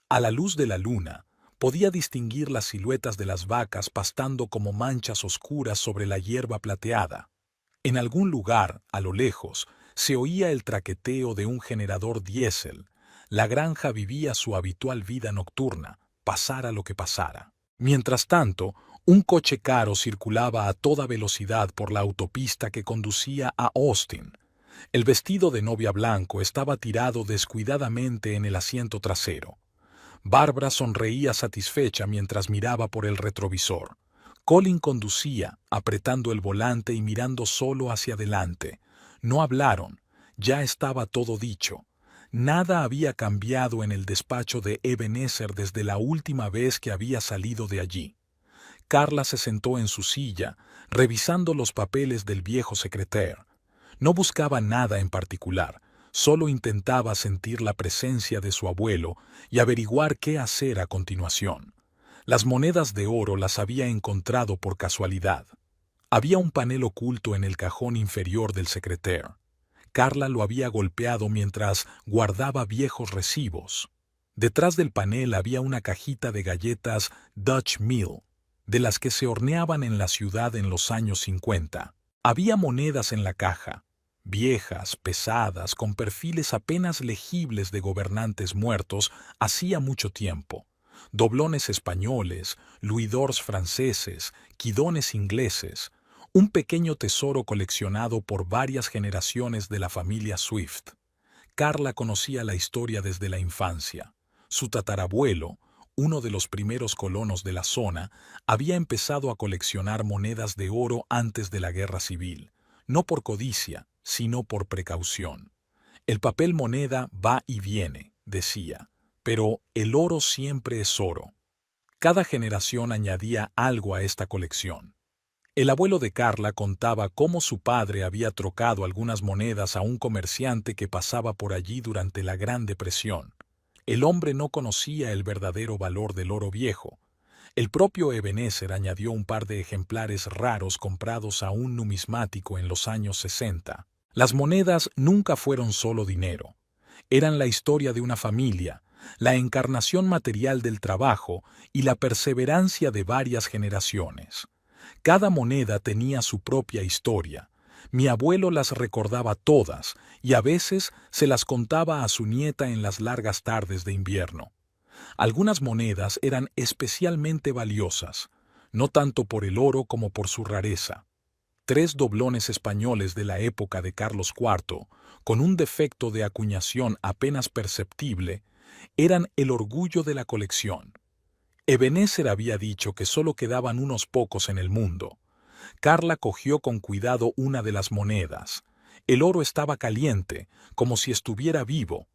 A la luz de la luna, podía distinguir las siluetas de las vacas pastando como manchas oscuras sobre la hierba plateada. En algún lugar, a lo lejos, se oía el traqueteo de un generador diésel. La granja vivía su habitual vida nocturna, pasara lo que pasara. Mientras tanto, un coche caro circulaba a toda velocidad por la autopista que conducía a Austin. El vestido de novia blanco estaba tirado descuidadamente en el asiento trasero. Bárbara sonreía satisfecha mientras miraba por el retrovisor. Colin conducía, apretando el volante y mirando solo hacia adelante. No hablaron, ya estaba todo dicho. Nada había cambiado en el despacho de Ebenezer desde la última vez que había salido de allí. Carla se sentó en su silla, revisando los papeles del viejo secretaire. No buscaba nada en particular, solo intentaba sentir la presencia de su abuelo y averiguar qué hacer a continuación. Las monedas de oro las había encontrado por casualidad. Había un panel oculto en el cajón inferior del secretaire. Carla lo había golpeado mientras guardaba viejos recibos. Detrás del panel había una cajita de galletas Dutch Mill, de las que se horneaban en la ciudad en los años 50. Había monedas en la caja, viejas, pesadas, con perfiles apenas legibles de gobernantes muertos hacía mucho tiempo. Doblones españoles, louis-d'ors franceses, quidones ingleses, un pequeño tesoro coleccionado por varias generaciones de la familia Swift. Carla conocía la historia desde la infancia. Su tatarabuelo, uno de los primeros colonos de la zona, había empezado a coleccionar monedas de oro antes de la Guerra Civil, no por codicia, sino por precaución. El papel moneda va y viene, decía, pero el oro siempre es oro. Cada generación añadía algo a esta colección. El abuelo de Carla contaba cómo su padre había trocado algunas monedas a un comerciante que pasaba por allí durante la Gran Depresión. El hombre no conocía el verdadero valor del oro viejo. El propio Ebenezer añadió un par de ejemplares raros comprados a un numismático en los años 60. Las monedas nunca fueron solo dinero. Eran la historia de una familia, la encarnación material del trabajo y la perseverancia de varias generaciones. Cada moneda tenía su propia historia. Mi abuelo las recordaba todas y a veces se las contaba a su nieta en las largas tardes de invierno. Algunas monedas eran especialmente valiosas, no tanto por el oro como por su rareza. 3 doblones españoles de la época de Carlos IV, con un defecto de acuñación apenas perceptible, eran el orgullo de la colección. Ebenezer había dicho que solo quedaban unos pocos en el mundo. Carla cogió con cuidado una de las monedas. El oro estaba caliente, como si estuviera vivo.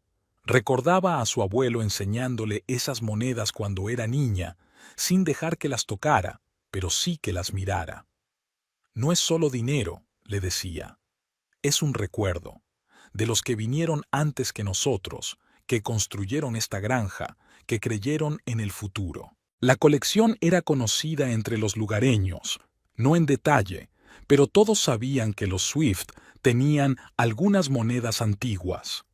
Recordaba a su abuelo enseñándole esas monedas cuando era niña, sin dejar que las tocara, pero sí que las mirara. «No es solo dinero», le decía. «Es un recuerdo, de los que vinieron antes que nosotros, que construyeron esta granja, que creyeron en el futuro». La colección era conocida entre los lugareños, no en detalle, pero todos sabían que los Swift tenían algunas monedas antiguas.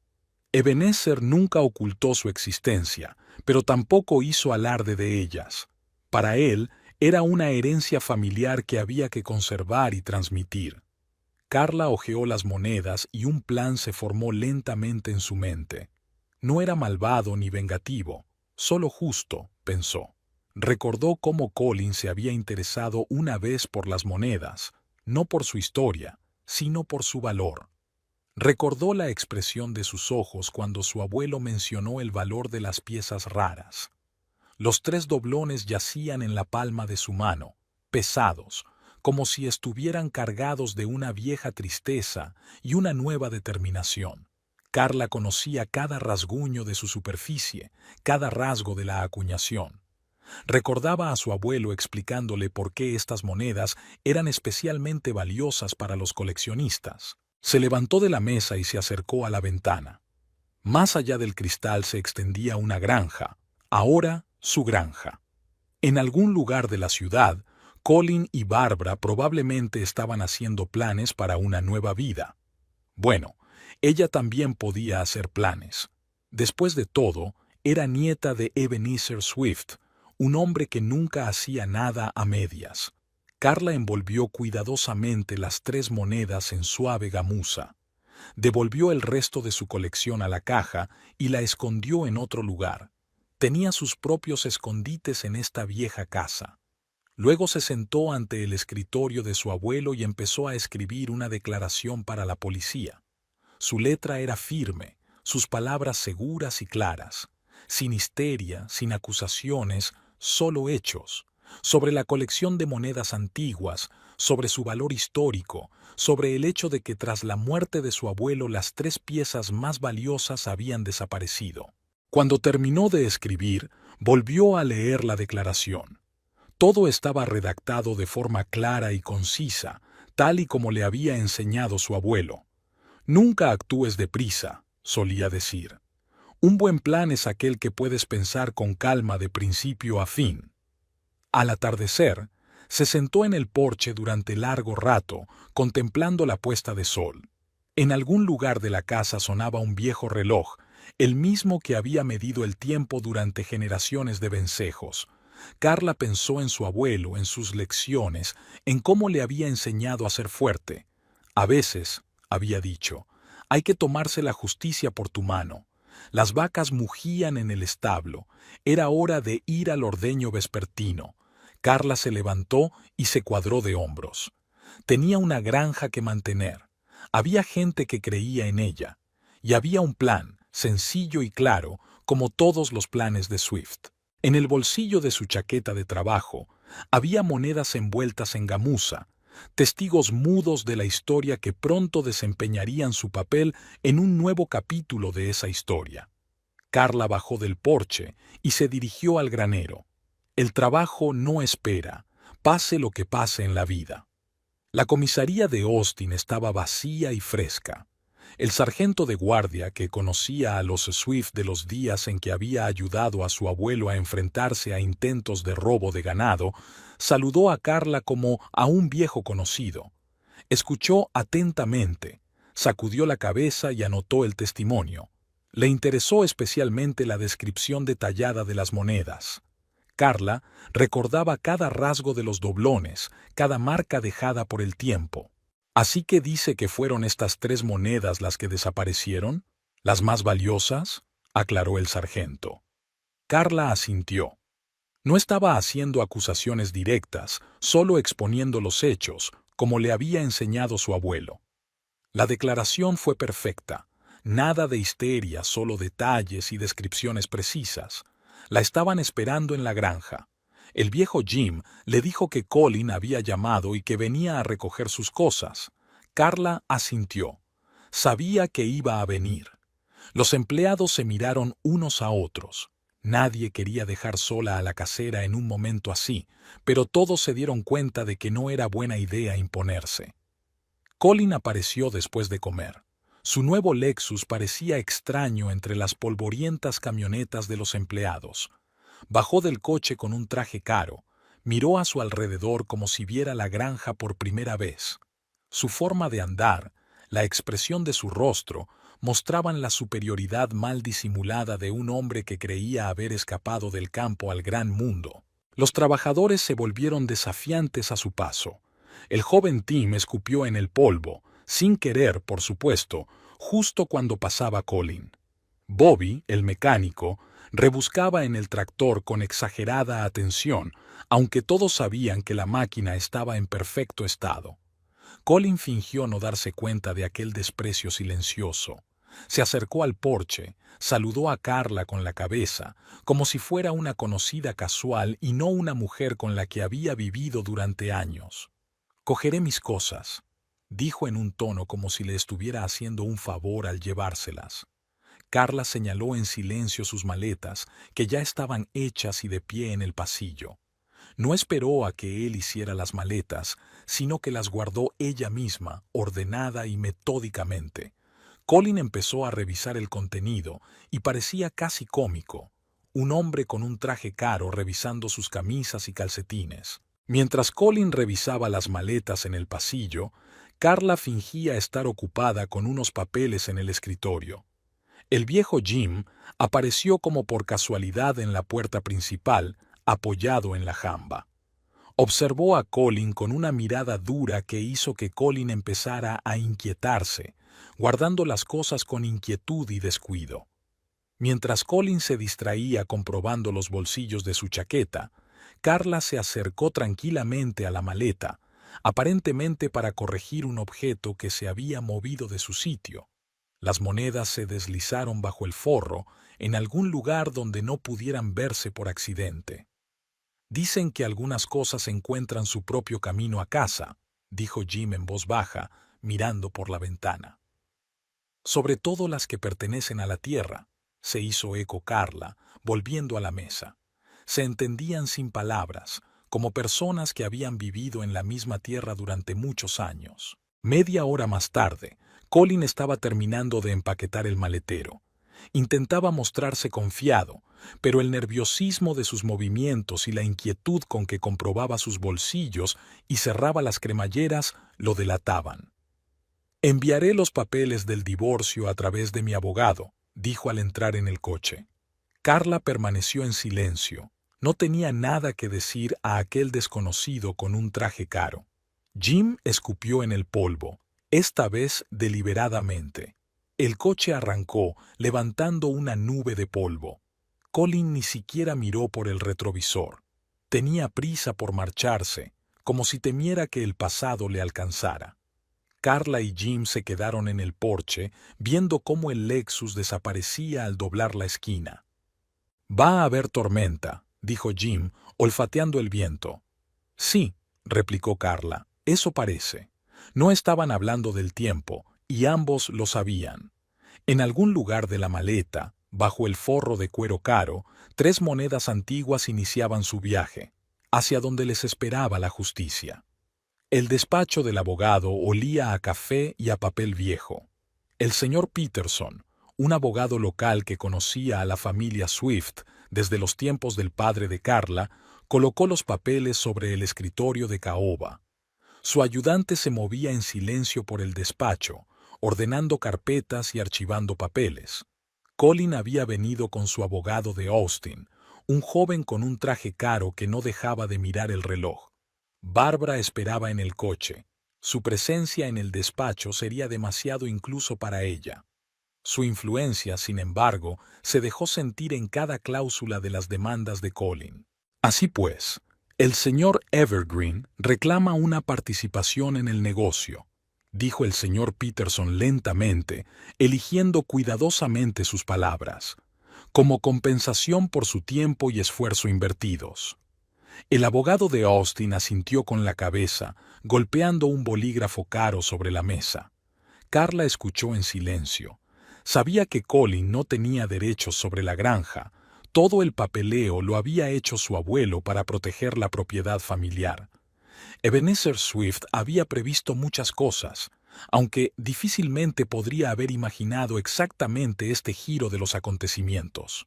Ebenezer nunca ocultó su existencia, pero tampoco hizo alarde de ellas. Para él, era una herencia familiar que había que conservar y transmitir. Carla hojeó las monedas y un plan se formó lentamente en su mente. No era malvado ni vengativo, solo justo, pensó. Recordó cómo Colin se había interesado una vez por las monedas, no por su historia, sino por su valor. Recordó la expresión de sus ojos cuando su abuelo mencionó el valor de las piezas raras. Los 3 doblones yacían en la palma de su mano, pesados, como si estuvieran cargados de una vieja tristeza y una nueva determinación. Carla conocía cada rasguño de su superficie, cada rasgo de la acuñación. Recordaba a su abuelo explicándole por qué estas monedas eran especialmente valiosas para los coleccionistas. Se levantó de la mesa y se acercó a la ventana. Más allá del cristal se extendía una granja, ahora su granja. En algún lugar de la ciudad, Colin y Barbara probablemente estaban haciendo planes para una nueva vida. Bueno, ella también podía hacer planes. Después de todo, era nieta de Ebenezer Swift, un hombre que nunca hacía nada a medias. Carla envolvió cuidadosamente las 3 monedas en suave gamuza. Devolvió el resto de su colección a la caja y la escondió en otro lugar. Tenía sus propios escondites en esta vieja casa. Luego se sentó ante el escritorio de su abuelo y empezó a escribir una declaración para la policía. Su letra era firme, sus palabras seguras y claras, sin histeria, sin acusaciones, solo hechos, sobre la colección de monedas antiguas, sobre su valor histórico, sobre el hecho de que tras la muerte de su abuelo las 3 piezas más valiosas habían desaparecido. Cuando terminó de escribir, volvió a leer la declaración. Todo estaba redactado de forma clara y concisa, tal y como le había enseñado su abuelo. Nunca actúes deprisa, solía decir. Un buen plan es aquel que puedes pensar con calma de principio a fin. Al atardecer, se sentó en el porche durante largo rato, contemplando la puesta de sol. En algún lugar de la casa sonaba un viejo reloj, el mismo que había medido el tiempo durante generaciones de vencejos. Carla pensó en su abuelo, en sus lecciones, en cómo le había enseñado a ser fuerte. A veces, había dicho, hay que tomarse la justicia por tu mano. Las vacas mugían en el establo. Era hora de ir al ordeño vespertino. Carla se levantó y se cuadró de hombros. Tenía una granja que mantener. Había gente que creía en ella. Y había un plan, sencillo y claro, como todos los planes de Swift. En el bolsillo de su chaqueta de trabajo había monedas envueltas en gamuza, testigos mudos de la historia que pronto desempeñarían su papel en un nuevo capítulo de esa historia. Carla bajó del porche y se dirigió al granero. El trabajo no espera, pase lo que pase en la vida. La comisaría de Austin estaba vacía y fresca. El sargento de guardia, que conocía a los Swift de los días en que había ayudado a su abuelo a enfrentarse a intentos de robo de ganado, saludó a Carla como a un viejo conocido. Escuchó atentamente, sacudió la cabeza y anotó el testimonio. Le interesó especialmente la descripción detallada de las monedas. Carla recordaba cada rasgo de los doblones, cada marca dejada por el tiempo. ¿Así que dice que fueron estas 3 monedas las que desaparecieron? ¿Las más valiosas?, aclaró el sargento. Carla asintió. No estaba haciendo acusaciones directas, solo exponiendo los hechos, como le había enseñado su abuelo. La declaración fue perfecta. Nada de histeria, solo detalles y descripciones precisas. La estaban esperando en la granja. El viejo Jim le dijo que Colin había llamado y que venía a recoger sus cosas. Carla asintió. Sabía que iba a venir. Los empleados se miraron unos a otros. Nadie quería dejar sola a la casera en un momento así, pero todos se dieron cuenta de que no era buena idea imponerse. Colin apareció después de comer. Su nuevo Lexus parecía extraño entre las polvorientas camionetas de los empleados. Bajó del coche con un traje caro, miró a su alrededor como si viera la granja por primera vez. Su forma de andar, la expresión de su rostro, mostraban la superioridad mal disimulada de un hombre que creía haber escapado del campo al gran mundo. Los trabajadores se volvieron desafiantes a su paso. El joven Tim escupió en el polvo, sin querer, por supuesto, justo cuando pasaba Colin. Bobby, el mecánico, rebuscaba en el tractor con exagerada atención, aunque todos sabían que la máquina estaba en perfecto estado. Colin fingió no darse cuenta de aquel desprecio silencioso. Se acercó al porche, saludó a Carla con la cabeza, como si fuera una conocida casual y no una mujer con la que había vivido durante años. «Cogeré mis cosas», dijo en un tono como si le estuviera haciendo un favor al llevárselas. Carla señaló en silencio sus maletas, que ya estaban hechas y de pie en el pasillo. No esperó a que él hiciera las maletas, sino que las guardó ella misma, ordenada y metódicamente. Colin empezó a revisar el contenido y parecía casi cómico. Un hombre con un traje caro revisando sus camisas y calcetines. Mientras Colin revisaba las maletas en el pasillo, Carla fingía estar ocupada con unos papeles en el escritorio. El viejo Jim apareció como por casualidad en la puerta principal, apoyado en la jamba. Observó a Colin con una mirada dura que hizo que Colin empezara a inquietarse, guardando las cosas con inquietud y descuido. Mientras Colin se distraía comprobando los bolsillos de su chaqueta, Carla se acercó tranquilamente a la maleta, aparentemente para corregir un objeto que se había movido de su sitio. Las monedas se deslizaron bajo el forro, en algún lugar donde no pudieran verse por accidente. «Dicen que algunas cosas encuentran su propio camino a casa», dijo Jim en voz baja, mirando por la ventana. «Sobre todo las que pertenecen a la tierra», se hizo eco Carla, volviendo a la mesa. Se entendían sin palabras, como personas que habían vivido en la misma tierra durante muchos años. Media hora más tarde, Colin estaba terminando de empaquetar el maletero. Intentaba mostrarse confiado, pero el nerviosismo de sus movimientos y la inquietud con que comprobaba sus bolsillos y cerraba las cremalleras lo delataban. «Enviaré los papeles del divorcio a través de mi abogado», dijo al entrar en el coche. Carla permaneció en silencio. No tenía nada que decir a aquel desconocido con un traje caro. Jim escupió en el polvo, esta vez deliberadamente. El coche arrancó, levantando una nube de polvo. Colin ni siquiera miró por el retrovisor. Tenía prisa por marcharse, como si temiera que el pasado le alcanzara. Carla y Jim se quedaron en el porche, viendo cómo el Lexus desaparecía al doblar la esquina. «Va a haber tormenta», dijo Jim, olfateando el viento. «Sí», replicó Carla, «eso parece». No estaban hablando del tiempo, y ambos lo sabían. En algún lugar de la maleta, bajo el forro de cuero caro, 3 monedas antiguas iniciaban su viaje, hacia donde les esperaba la justicia. El despacho del abogado olía a café y a papel viejo. El señor Peterson, un abogado local que conocía a la familia Swift desde los tiempos del padre de Carla, colocó los papeles sobre el escritorio de caoba. Su ayudante se movía en silencio por el despacho, ordenando carpetas y archivando papeles. Colin había venido con su abogado de Austin, un joven con un traje caro que no dejaba de mirar el reloj. Bárbara esperaba en el coche. Su presencia en el despacho sería demasiado incluso para ella. Su influencia, sin embargo, se dejó sentir en cada cláusula de las demandas de Colin. Así pues, el señor Evergreen reclama una participación en el negocio, dijo el señor Peterson lentamente, eligiendo cuidadosamente sus palabras, como compensación por su tiempo y esfuerzo invertidos. El abogado de Austin asintió con la cabeza, golpeando un bolígrafo caro sobre la mesa. Carla escuchó en silencio. Sabía que Colin no tenía derechos sobre la granja. Todo el papeleo lo había hecho su abuelo para proteger la propiedad familiar. Ebenezer Swift había previsto muchas cosas, aunque difícilmente podría haber imaginado exactamente este giro de los acontecimientos.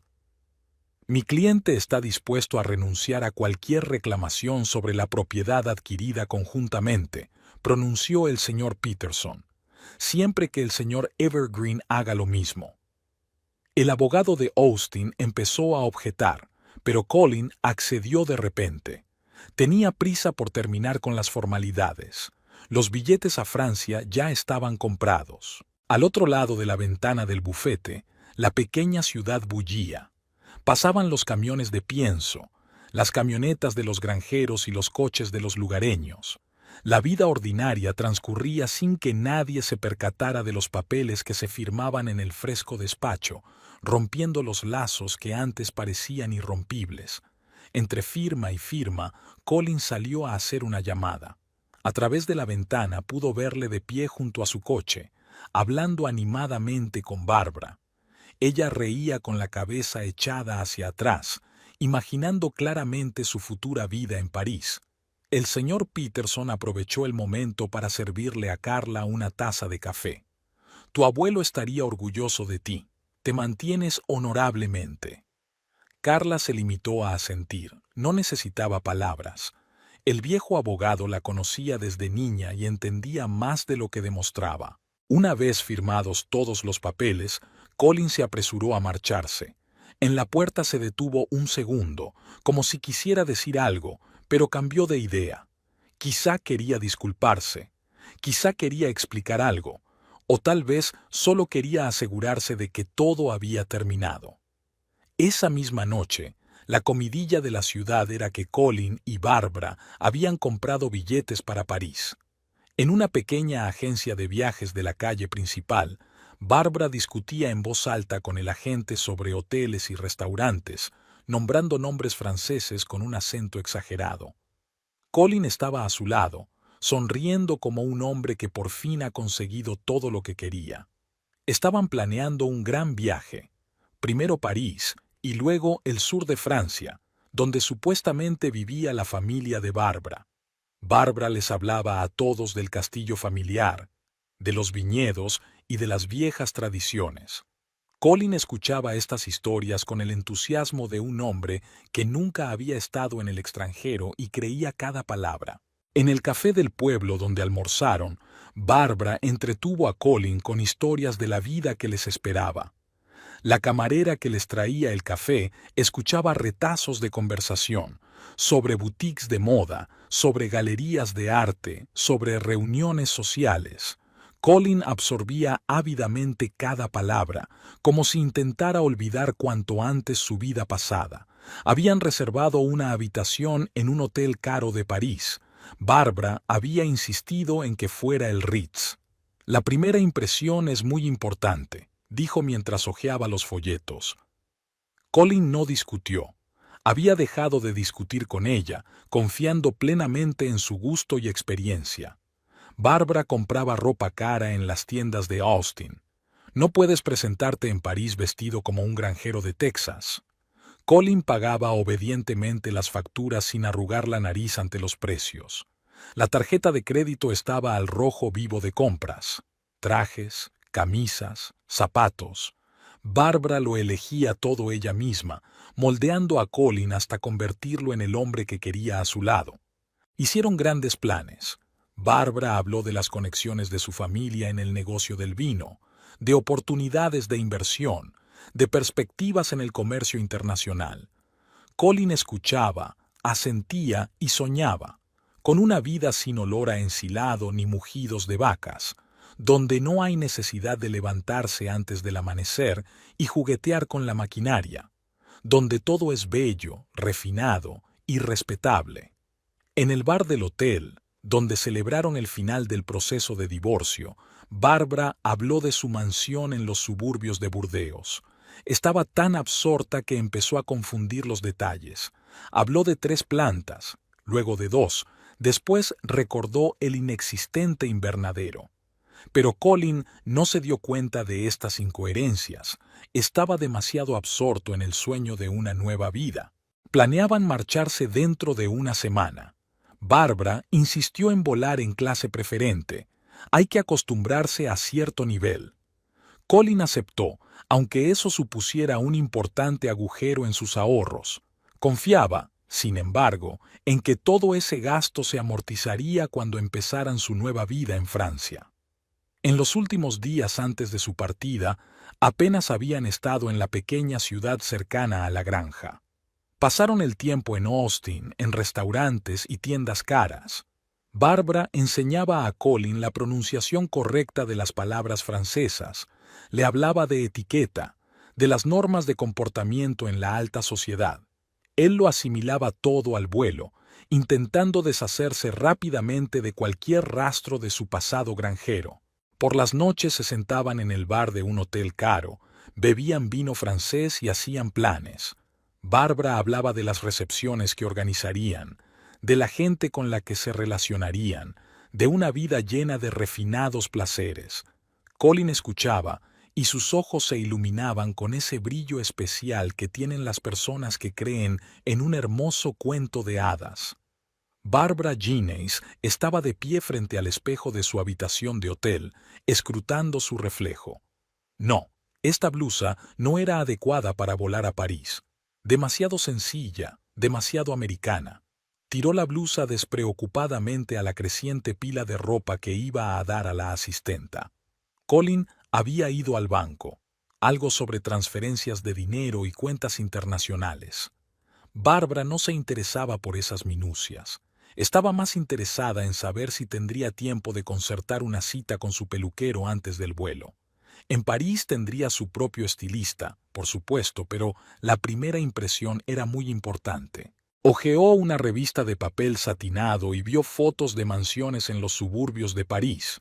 «Mi cliente está dispuesto a renunciar a cualquier reclamación sobre la propiedad adquirida conjuntamente», pronunció el señor Peterson. siempre que el señor Evergreen haga lo mismo. El abogado de Austin empezó a objetar, pero Colin accedió de repente. Tenía prisa por terminar con las formalidades. Los billetes a Francia ya estaban comprados. Al otro lado de la ventana del bufete, la pequeña ciudad bullía. Pasaban los camiones de pienso, las camionetas de los granjeros y los coches de los lugareños. La vida ordinaria transcurría sin que nadie se percatara de los papeles que se firmaban en el fresco despacho, rompiendo los lazos que antes parecían irrompibles. Entre firma y firma, Colin salió a hacer una llamada. A través de la ventana pudo verle de pie junto a su coche, hablando animadamente con Bárbara. Ella reía con la cabeza echada hacia atrás, imaginando claramente su futura vida en París. El señor Peterson aprovechó el momento para servirle a Carla una taza de café. Tu abuelo estaría orgulloso de ti. Te mantienes honorablemente. Carla se limitó a asentir. No necesitaba palabras. El viejo abogado la conocía desde niña y entendía más de lo que demostraba. Una vez firmados todos los papeles, Colin se apresuró a marcharse. En la puerta se detuvo un segundo, como si quisiera decir algo, pero cambió de idea. Quizá quería disculparse, quizá quería explicar algo, o tal vez solo quería asegurarse de que todo había terminado. Esa misma noche, la comidilla de la ciudad era que Colin y Bárbara habían comprado billetes para París. En una pequeña agencia de viajes de la calle principal, Bárbara discutía en voz alta con el agente sobre hoteles y restaurantes, nombrando nombres franceses con un acento exagerado. Colin estaba a su lado, sonriendo como un hombre que por fin ha conseguido todo lo que quería. Estaban planeando un gran viaje, primero París y luego el sur de Francia, donde supuestamente vivía la familia de Bárbara. Bárbara les hablaba a todos del castillo familiar, de los viñedos y de las viejas tradiciones. Colin escuchaba estas historias con el entusiasmo de un hombre que nunca había estado en el extranjero y creía cada palabra. En el café del pueblo donde almorzaron, Bárbara entretuvo a Colin con historias de la vida que les esperaba. La camarera que les traía el café escuchaba retazos de conversación sobre boutiques de moda, sobre galerías de arte, sobre reuniones sociales. Colin absorbía ávidamente cada palabra, como si intentara olvidar cuanto antes su vida pasada. Habían reservado una habitación en un hotel caro de París. Bárbara había insistido en que fuera el Ritz. La primera impresión es muy importante, dijo mientras hojeaba los folletos. Colin no discutió. Había dejado de discutir con ella, confiando plenamente en su gusto y experiencia. Bárbara compraba ropa cara en las tiendas de Austin. No puedes presentarte en París vestido como un granjero de Texas. Colin pagaba obedientemente las facturas sin arrugar la nariz ante los precios. La tarjeta de crédito estaba al rojo vivo de compras. Trajes, camisas, zapatos. Bárbara lo elegía todo ella misma, moldeando a Colin hasta convertirlo en el hombre que quería a su lado. Hicieron grandes planes. Bárbara habló de las conexiones de su familia en el negocio del vino, de oportunidades de inversión, de perspectivas en el comercio internacional. Colin escuchaba, asentía y soñaba, con una vida sin olor a ensilado ni mugidos de vacas, donde no hay necesidad de levantarse antes del amanecer y juguetear con la maquinaria, donde todo es bello, refinado y respetable. En el bar del hotel, donde celebraron el final del proceso de divorcio, Bárbara habló de su mansión en los suburbios de Burdeos. Estaba tan absorta que empezó a confundir los detalles. Habló de 3 plantas, luego de 2, después recordó el inexistente invernadero. Pero Colin no se dio cuenta de estas incoherencias. Estaba demasiado absorto en el sueño de una nueva vida. Planeaban marcharse dentro de una semana. Bárbara insistió en volar en clase preferente. Hay que acostumbrarse a cierto nivel. Colin aceptó, aunque eso supusiera un importante agujero en sus ahorros. Confiaba, sin embargo, en que todo ese gasto se amortizaría cuando empezaran su nueva vida en Francia. En los últimos días antes de su partida, apenas habían estado en la pequeña ciudad cercana a la granja. Pasaron el tiempo en Austin, en restaurantes y tiendas caras. Barbara enseñaba a Colin la pronunciación correcta de las palabras francesas, le hablaba de etiqueta, de las normas de comportamiento en la alta sociedad. Él lo asimilaba todo al vuelo, intentando deshacerse rápidamente de cualquier rastro de su pasado granjero. Por las noches se sentaban en el bar de un hotel caro, bebían vino francés y hacían planes. Barbara hablaba de las recepciones que organizarían, de la gente con la que se relacionarían, de una vida llena de refinados placeres. Colin escuchaba, y sus ojos se iluminaban con ese brillo especial que tienen las personas que creen en un hermoso cuento de hadas. Barbara Jennings estaba de pie frente al espejo de su habitación de hotel, escrutando su reflejo. No, esta blusa no era adecuada para volar a París. Demasiado sencilla, demasiado americana. Tiró la blusa despreocupadamente a la creciente pila de ropa que iba a dar a la asistenta. Colin había ido al banco, algo sobre transferencias de dinero y cuentas internacionales. Barbara no se interesaba por esas minucias. Estaba más interesada en saber si tendría tiempo de concertar una cita con su peluquero antes del vuelo. En París tendría su propio estilista, por supuesto, pero la primera impresión era muy importante. Hojeó una revista de papel satinado y vio fotos de mansiones en los suburbios de París.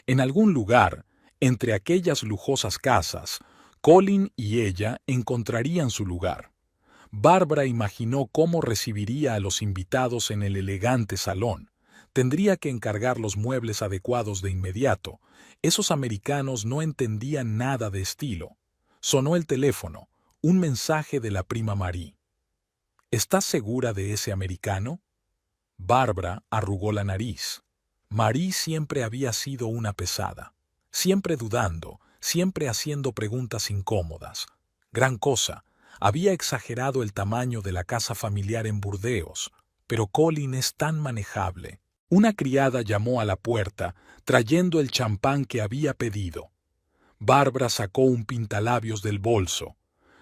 En algún lugar, entre aquellas lujosas casas, Colin y ella encontrarían su lugar. Barbara imaginó cómo recibiría a los invitados en el elegante salón. Tendría que encargar los muebles adecuados de inmediato. Esos americanos no entendían nada de estilo. Sonó el teléfono, un mensaje de la prima Marie. ¿Estás segura de ese americano? Barbara arrugó la nariz. Marie siempre había sido una pesada. Siempre dudando, siempre haciendo preguntas incómodas. Gran cosa. Había exagerado el tamaño de la casa familiar en Burdeos, pero Colin es tan manejable. Una criada llamó a la puerta, trayendo el champán que había pedido. Barbara sacó un pintalabios del bolso.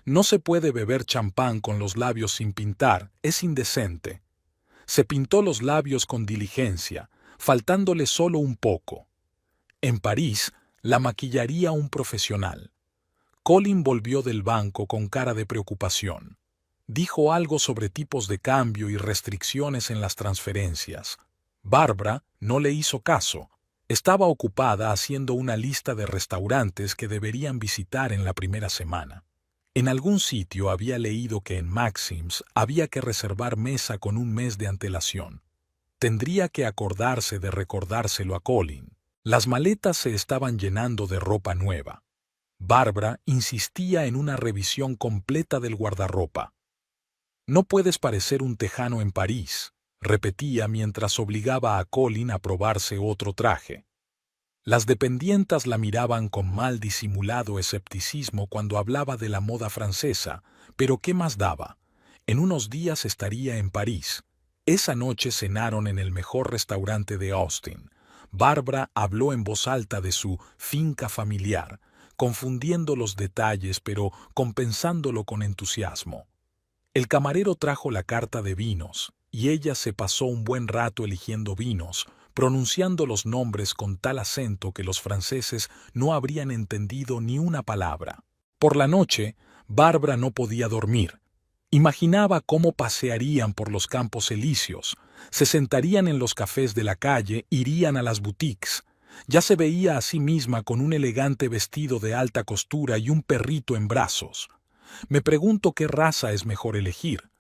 No se puede beber champán con los labios sin pintar, es indecente. Se pintó los labios con diligencia, faltándole solo un poco. En París, la maquillaría un profesional. Colin volvió del banco con cara de preocupación. Dijo algo sobre tipos de cambio y restricciones en las transferencias. Barbara no le hizo caso. Estaba ocupada haciendo una lista de restaurantes que deberían visitar en la primera semana. En algún sitio había leído que en Maxim's había que reservar mesa con un mes de antelación. Tendría que acordarse de recordárselo a Colin. Las maletas se estaban llenando de ropa nueva. Barbara insistía en una revisión completa del guardarropa. «No puedes parecer un tejano en París», repetía mientras obligaba a Colin a probarse otro traje. Las dependientas la miraban con mal disimulado escepticismo cuando hablaba de la moda francesa, pero ¿qué más daba? En unos días estaría en París. Esa noche cenaron en el mejor restaurante de Austin. Barbara habló en voz alta de su finca familiar, confundiendo los detalles pero compensándolo con entusiasmo. El camarero trajo la carta de vinos, y ella se pasó un buen rato eligiendo vinos, pronunciando los nombres con tal acento que los franceses no habrían entendido ni una palabra. Por la noche, Barbara no podía dormir. Imaginaba cómo pasearían por los Campos Elíseos, se sentarían en los cafés de la calle, irían a las boutiques. Ya se veía a sí misma con un elegante vestido de alta costura y un perrito en brazos. Me pregunto qué raza es mejor elegir.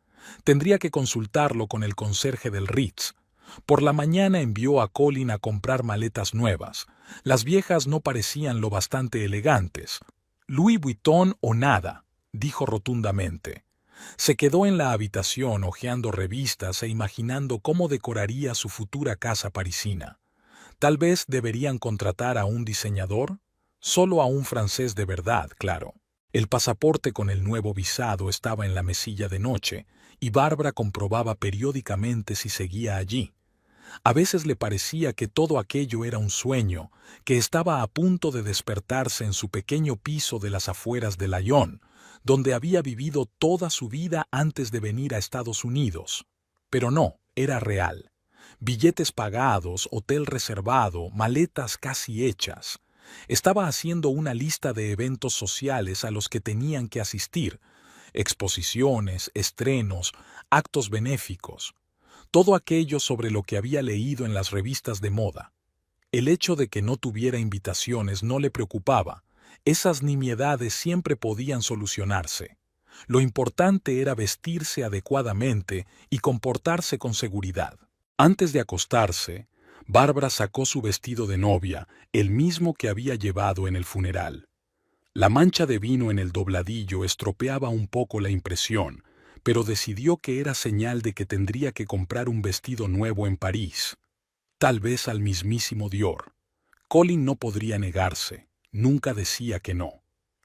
Tendría que consultarlo con el conserje del Ritz. Por la mañana envió a Colin a comprar maletas nuevas. Las viejas no parecían lo bastante elegantes. Louis Vuitton o nada, dijo rotundamente. Se quedó en la habitación hojeando revistas e imaginando cómo decoraría su futura casa parisina. Tal vez deberían contratar a un diseñador, solo a un francés de verdad, claro. El pasaporte con el nuevo visado estaba en la mesilla de noche, y Barbara comprobaba periódicamente si seguía allí. A veces le parecía que todo aquello era un sueño, que estaba a punto de despertarse en su pequeño piso de las afueras de Lyon, donde había vivido toda su vida antes de venir a Estados Unidos. Pero no, era real. Billetes pagados, hotel reservado, maletas casi hechas. Estaba haciendo una lista de eventos sociales a los que tenían que asistir, exposiciones, estrenos, actos benéficos. Todo aquello sobre lo que había leído en las revistas de moda. El hecho de que no tuviera invitaciones no le preocupaba. Esas nimiedades siempre podían solucionarse. Lo importante era vestirse adecuadamente y comportarse con seguridad. Antes de acostarse, Bárbara sacó su vestido de novia, el mismo que había llevado en el funeral. La mancha de vino en el dobladillo estropeaba un poco la impresión, pero decidió que era señal de que tendría que comprar un vestido nuevo en París. Tal vez al mismísimo Dior. Colin no podría negarse, nunca decía que no.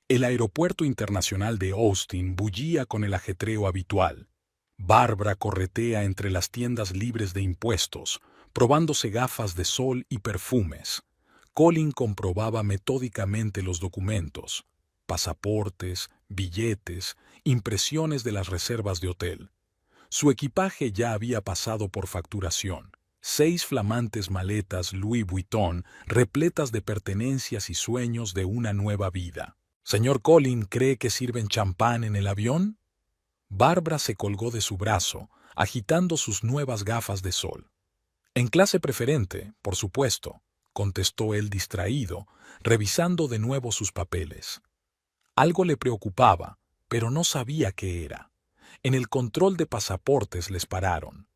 El aeropuerto internacional de Austin bullía con el ajetreo habitual. Bárbara corretea entre las tiendas libres de impuestos, probándose gafas de sol y perfumes. Colin comprobaba metódicamente los documentos, pasaportes, billetes, impresiones de las reservas de hotel. Su equipaje ya había pasado por facturación. 6 flamantes maletas Louis Vuitton repletas de pertenencias y sueños de una nueva vida. ¿Señor Colin cree que sirven champán en el avión? Bárbara se colgó de su brazo, agitando sus nuevas gafas de sol. En clase preferente, por supuesto, contestó él distraído, revisando de nuevo sus papeles. Algo le preocupaba, pero no sabía qué era. En el control de pasaportes les pararon.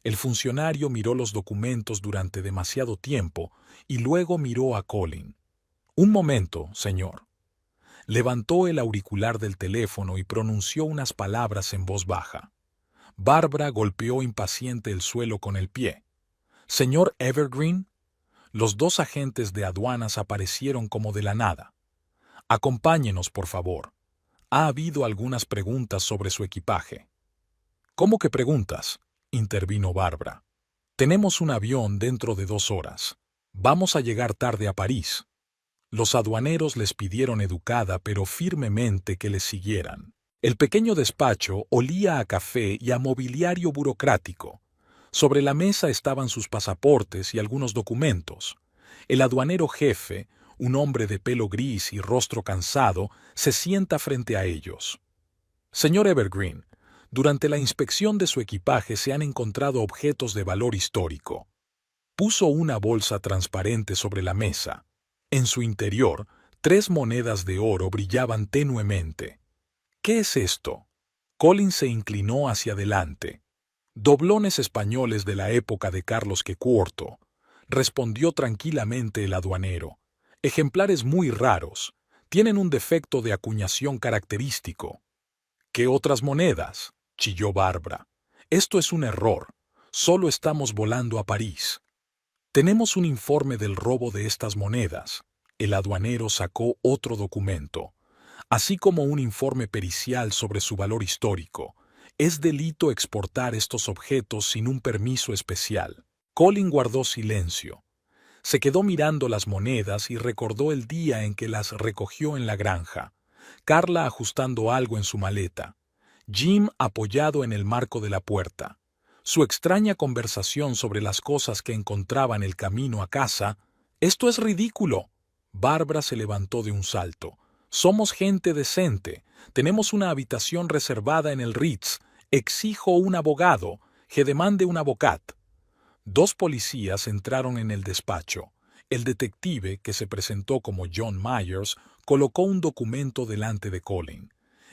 El funcionario miró los documentos durante demasiado tiempo y luego miró a Colin. «Un momento, señor». Levantó el auricular del teléfono y pronunció unas palabras en voz baja. Bárbara golpeó impaciente el suelo con el pie. «Señor Evergreen». Los 2 agentes de aduanas aparecieron como de la nada. «Acompáñenos, por favor. Ha habido algunas preguntas sobre su equipaje». «¿Cómo que preguntas?», intervino Bárbara. «Tenemos un avión dentro de 2 horas. Vamos a llegar tarde a París». Los aduaneros les pidieron educada pero firmemente que les siguieran. El pequeño despacho olía a café y a mobiliario burocrático. Sobre la mesa estaban sus pasaportes y algunos documentos. El aduanero jefe, un hombre de pelo gris y rostro cansado, se sienta frente a ellos. «Señor Evergreen, durante la inspección de su equipaje se han encontrado objetos de valor histórico». Puso una bolsa transparente sobre la mesa. En su interior, 3 monedas de oro brillaban tenuemente. «¿Qué es esto?». Colin se inclinó hacia adelante. «Doblones españoles de la época de Carlos IV», respondió tranquilamente el aduanero. «Ejemplares muy raros. Tienen un defecto de acuñación característico». «¿Qué otras monedas?», chilló Bárbara. «Esto es un error. Solo estamos volando a París». «Tenemos un informe del robo de estas monedas». El aduanero sacó otro documento, así como un informe pericial sobre su valor histórico. Es delito exportar estos objetos sin un permiso especial. Colin guardó silencio. Se quedó mirando las monedas y recordó el día en que las recogió en la granja. Carla ajustando algo en su maleta. Jim apoyado en el marco de la puerta. Su extraña conversación sobre las cosas que encontraba en el camino a casa. «Esto es ridículo». Bárbara se levantó de un salto. «Somos gente decente. Tenemos una habitación reservada en el Ritz. Exijo un abogado. Que demande un avocat». 2 policías entraron en el despacho. El detective, que se presentó como John Myers, colocó un documento delante de Colin.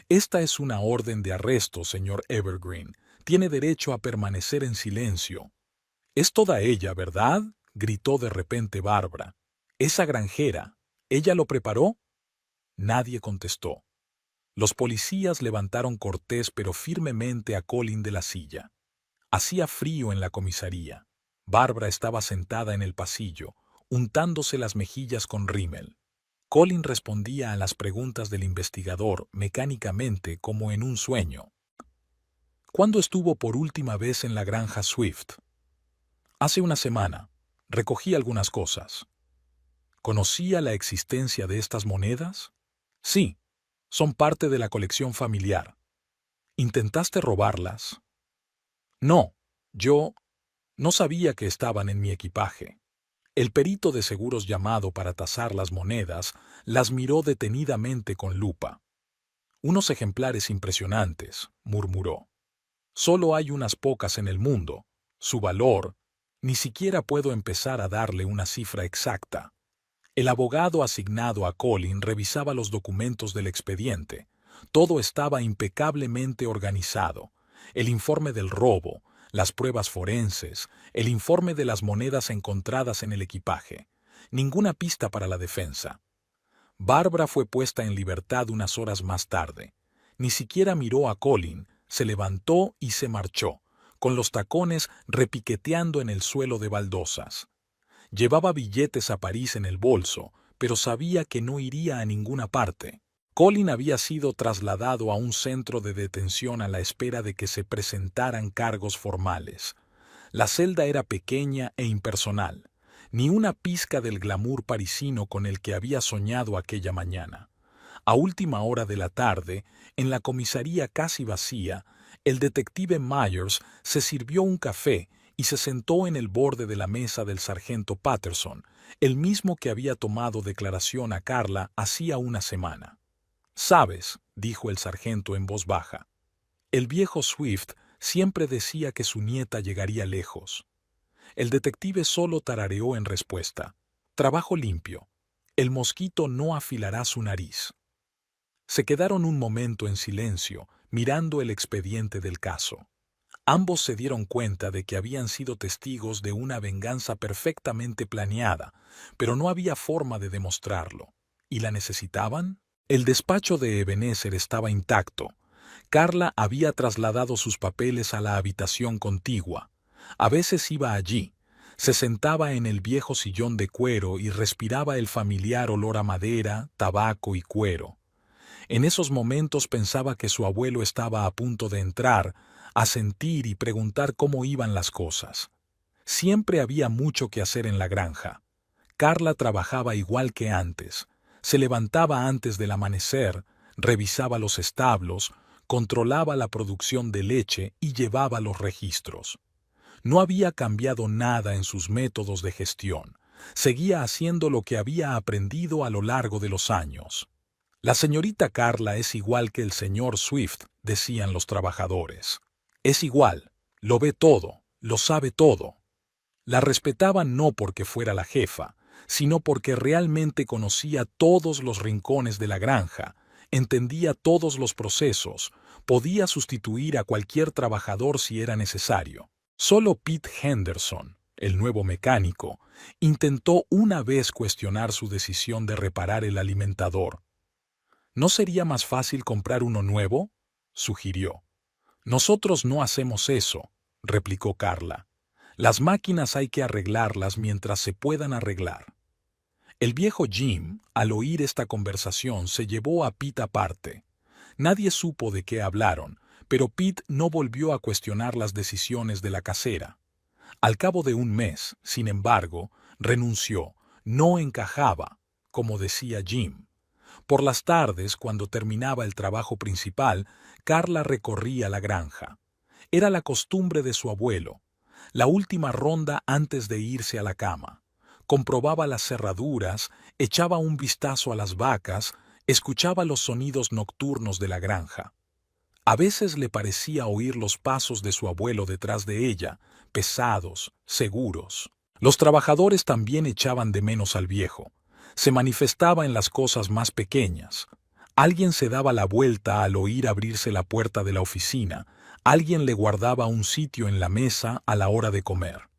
«Esta es una orden de arresto, señor Evergreen. Tiene derecho a permanecer en silencio». «Es toda ella, ¿verdad?», gritó de repente Bárbara. «Esa granjera. ¿Ella lo preparó?». Nadie contestó. Los policías levantaron cortés pero firmemente a Colin de la silla. Hacía frío en la comisaría. Bárbara estaba sentada en el pasillo, untándose las mejillas con rímel. Colin respondía a las preguntas del investigador mecánicamente como en un sueño. «¿Cuándo estuvo por última vez en la granja Swift?». Hace una semana, recogí algunas cosas. ¿Conocía la existencia de estas monedas? Sí, son parte de la colección familiar. ¿Intentaste robarlas? No, yo no sabía que estaban en mi equipaje. El perito de seguros llamado para tasar las monedas las miró detenidamente con lupa. Unos ejemplares impresionantes, murmuró. Solo hay unas pocas en el mundo. Su valor, ni siquiera puedo empezar a darle una cifra exacta. El abogado asignado a Colin revisaba los documentos del expediente. Todo estaba impecablemente organizado. El informe del robo, las pruebas forenses, el informe de las monedas encontradas en el equipaje. Ninguna pista para la defensa. Bárbara fue puesta en libertad unas horas más tarde. Ni siquiera miró a Colin, se levantó y se marchó, con los tacones repiqueteando en el suelo de baldosas. Llevaba billetes a París en el bolso, pero sabía que no iría a ninguna parte. Colin había sido trasladado a un centro de detención a la espera de que se presentaran cargos formales. La celda era pequeña e impersonal, ni una pizca del glamour parisino con el que había soñado aquella mañana. A última hora de la tarde, en la comisaría casi vacía, el detective Myers se sirvió un café y se sentó en el borde de la mesa del sargento Patterson, el mismo que había tomado declaración a Carla hacía una semana. «Sabes», dijo el sargento en voz baja, «el viejo Swift siempre decía que su nieta llegaría lejos». El detective solo tarareó en respuesta. «Trabajo limpio. El mosquito no afilará su nariz». Se quedaron un momento en silencio, mirando el expediente del caso. Ambos se dieron cuenta de que habían sido testigos de una venganza perfectamente planeada, pero no había forma de demostrarlo. ¿Y la necesitaban? El despacho de Ebenezer estaba intacto. Carla había trasladado sus papeles a la habitación contigua. A veces iba allí, se sentaba en el viejo sillón de cuero y respiraba el familiar olor a madera, tabaco y cuero. En esos momentos pensaba que su abuelo estaba a punto de entrar, a sentir y preguntar cómo iban las cosas. Siempre había mucho que hacer en la granja. Carla trabajaba igual que antes. Se levantaba antes del amanecer, revisaba los establos, controlaba la producción de leche y llevaba los registros. No había cambiado nada en sus métodos de gestión. Seguía haciendo lo que había aprendido a lo largo de los años. La señorita Carla es igual que el señor Swift, decían los trabajadores. Es igual, lo ve todo, lo sabe todo. La respetaban no porque fuera la jefa, sino porque realmente conocía todos los rincones de la granja, entendía todos los procesos, podía sustituir a cualquier trabajador si era necesario. Solo Pete Henderson, el nuevo mecánico, intentó una vez cuestionar su decisión de reparar el alimentador. ¿No sería más fácil comprar uno nuevo?, sugirió. Nosotros no hacemos eso, replicó Carla. Las máquinas hay que arreglarlas mientras se puedan arreglar. El viejo Jim, al oír esta conversación, se llevó a Pete aparte. Nadie supo de qué hablaron, pero Pete no volvió a cuestionar las decisiones de la casera. Al cabo de un mes, sin embargo, renunció. No encajaba, como decía Jim. Por las tardes, cuando terminaba el trabajo principal, Carla recorría la granja. Era la costumbre de su abuelo. La última ronda antes de irse a la cama. Comprobaba las cerraduras, echaba un vistazo a las vacas, escuchaba los sonidos nocturnos de la granja. A veces le parecía oír los pasos de su abuelo detrás de ella, pesados, seguros. Los trabajadores también echaban de menos al viejo. Se manifestaba en las cosas más pequeñas. Alguien se daba la vuelta al oír abrirse la puerta de la oficina. Alguien le guardaba un sitio en la mesa a la hora de comer.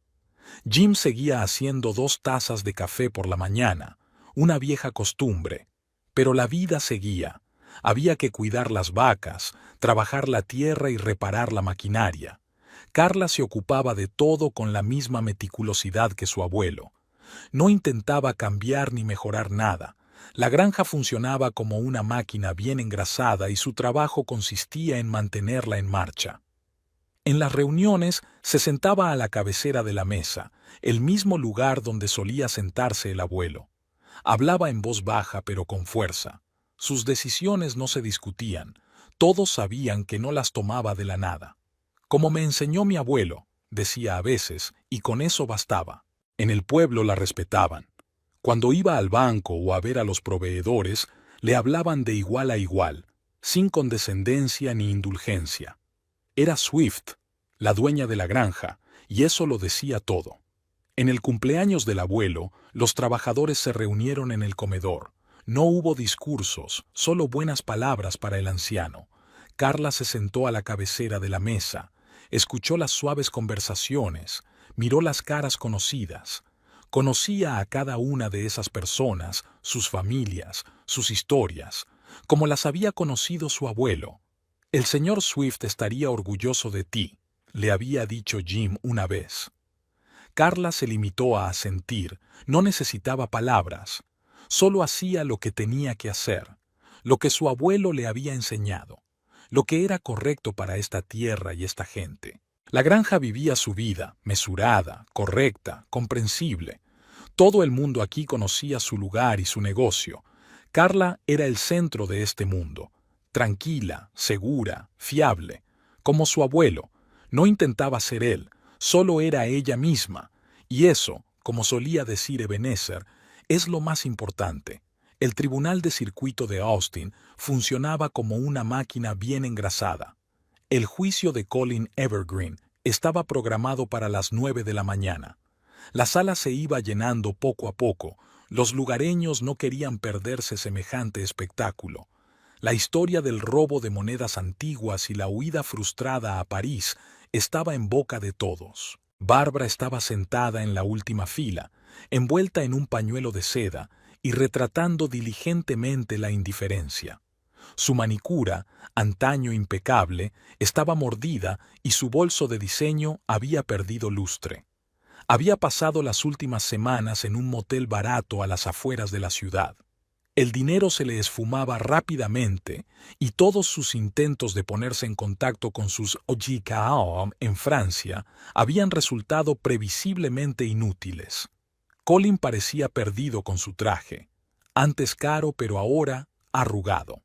Jim seguía haciendo 2 tazas de café por la mañana, una vieja costumbre. Pero la vida seguía. Había que cuidar las vacas, trabajar la tierra y reparar la maquinaria. Carla se ocupaba de todo con la misma meticulosidad que su abuelo. No intentaba cambiar ni mejorar nada. La granja funcionaba como una máquina bien engrasada y su trabajo consistía en mantenerla en marcha. En las reuniones se sentaba a la cabecera de la mesa, el mismo lugar donde solía sentarse el abuelo. Hablaba en voz baja pero con fuerza. Sus decisiones no se discutían, todos sabían que no las tomaba de la nada. Como me enseñó mi abuelo, decía a veces, y con eso bastaba. En el pueblo la respetaban. Cuando iba al banco o a ver a los proveedores, le hablaban de igual a igual, sin condescendencia ni indulgencia. Era Swift, la dueña de la granja, y eso lo decía todo. En el cumpleaños del abuelo, los trabajadores se reunieron en el comedor. No hubo discursos, solo buenas palabras para el anciano. Carla se sentó a la cabecera de la mesa, escuchó las suaves conversaciones, miró las caras conocidas. Conocía a cada una de esas personas, sus familias, sus historias, como las había conocido su abuelo. El señor Swift estaría orgulloso de ti, le había dicho Jim una vez. Carla se limitó a asentir, no necesitaba palabras, solo hacía lo que tenía que hacer, lo que su abuelo le había enseñado, lo que era correcto para esta tierra y esta gente. La granja vivía su vida, mesurada, correcta, comprensible. Todo el mundo aquí conocía su lugar y su negocio. Carla era el centro de este mundo, tranquila, segura, fiable, como su abuelo. No intentaba ser él, solo era ella misma, y eso, como solía decir Ebenezer, es lo más importante. El tribunal de circuito de Austin funcionaba como una máquina bien engrasada. El juicio de Colin Evergreen estaba programado para las 9 de la mañana. La sala se iba llenando poco a poco. Los lugareños no querían perderse semejante espectáculo. La historia del robo de monedas antiguas y la huida frustrada a París estaba en boca de todos. Bárbara estaba sentada en la última fila, envuelta en un pañuelo de seda y retratando diligentemente la indiferencia. Su manicura, antaño impecable, estaba mordida y su bolso de diseño había perdido lustre. Había pasado las últimas semanas en un motel barato a las afueras de la ciudad. El dinero se le esfumaba rápidamente y todos sus intentos de ponerse en contacto con sus OGKAOM en Francia habían resultado previsiblemente inútiles. Colin parecía perdido con su traje, antes caro pero ahora arrugado.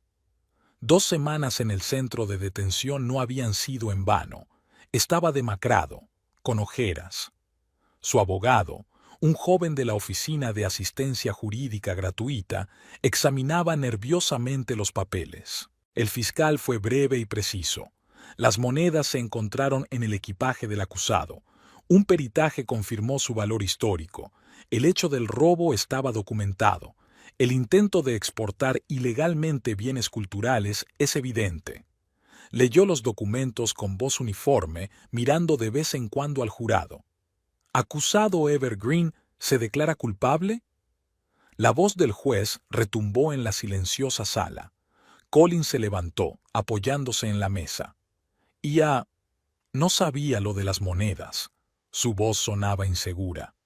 2 semanas en el centro de detención no habían sido en vano. Estaba demacrado, con ojeras. Su abogado, un joven de la Oficina de Asistencia Jurídica Gratuita, examinaba nerviosamente los papeles. El fiscal fue breve y preciso. Las monedas se encontraron en el equipaje del acusado. Un peritaje confirmó su valor histórico. El hecho del robo estaba documentado. El intento de exportar ilegalmente bienes culturales es evidente. Leyó los documentos con voz uniforme, mirando de vez en cuando al jurado. ¿Acusado Evergreen se declara culpable? La voz del juez retumbó en la silenciosa sala. Colin se levantó, apoyándose en la mesa. No sabía lo de las monedas. Su voz sonaba insegura.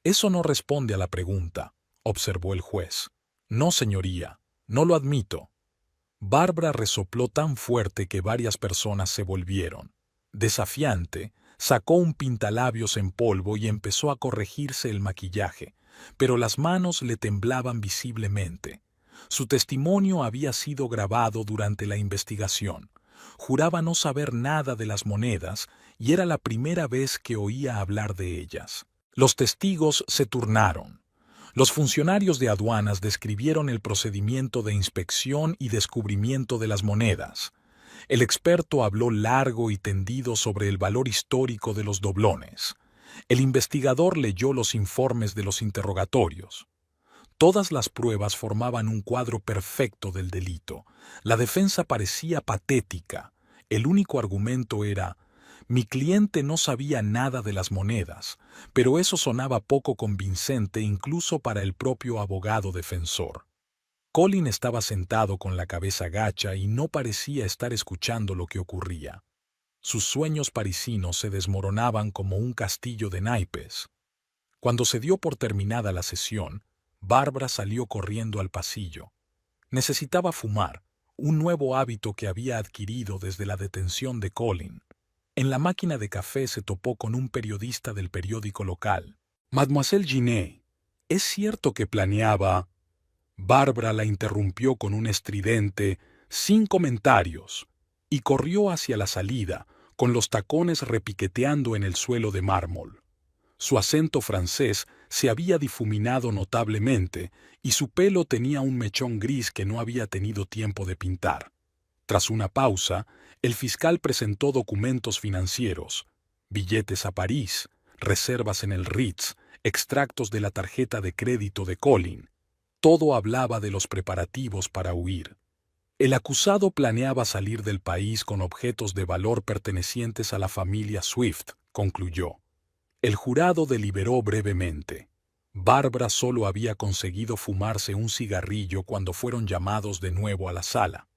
Eso no responde a la pregunta, observó el juez. No, señoría, no lo admito. Bárbara resopló tan fuerte que varias personas se volvieron. Desafiante, sacó un pintalabios en polvo y empezó a corregirse el maquillaje, pero las manos le temblaban visiblemente. Su testimonio había sido grabado durante la investigación. Juraba no saber nada de las monedas y era la primera vez que oía hablar de ellas. Los testigos se turnaron. Los funcionarios de aduanas describieron el procedimiento de inspección y descubrimiento de las monedas. El experto habló largo y tendido sobre el valor histórico de los doblones. El investigador leyó los informes de los interrogatorios. Todas las pruebas formaban un cuadro perfecto del delito. La defensa parecía patética. El único argumento era: mi cliente no sabía nada de las monedas, pero eso sonaba poco convincente incluso para el propio abogado defensor. Colin estaba sentado con la cabeza gacha y no parecía estar escuchando lo que ocurría. Sus sueños parisinos se desmoronaban como un castillo de naipes. Cuando se dio por terminada la sesión, Bárbara salió corriendo al pasillo. Necesitaba fumar, un nuevo hábito que había adquirido desde la detención de Colin. En la máquina de café se topó con un periodista del periódico local. «Mademoiselle Ginet, ¿es cierto que planeaba...?» Bárbara la interrumpió con un estridente «sin comentarios» y corrió hacia la salida, con los tacones repiqueteando en el suelo de mármol. Su acento francés se había difuminado notablemente y su pelo tenía un mechón gris que no había tenido tiempo de pintar. Tras una pausa, el fiscal presentó documentos financieros, billetes a París, reservas en el Ritz, extractos de la tarjeta de crédito de Colin. Todo hablaba de los preparativos para huir. El acusado planeaba salir del país con objetos de valor pertenecientes a la familia Swift, concluyó. El jurado deliberó brevemente. Bárbara solo había conseguido fumarse un cigarrillo cuando fueron llamados de nuevo a la sala.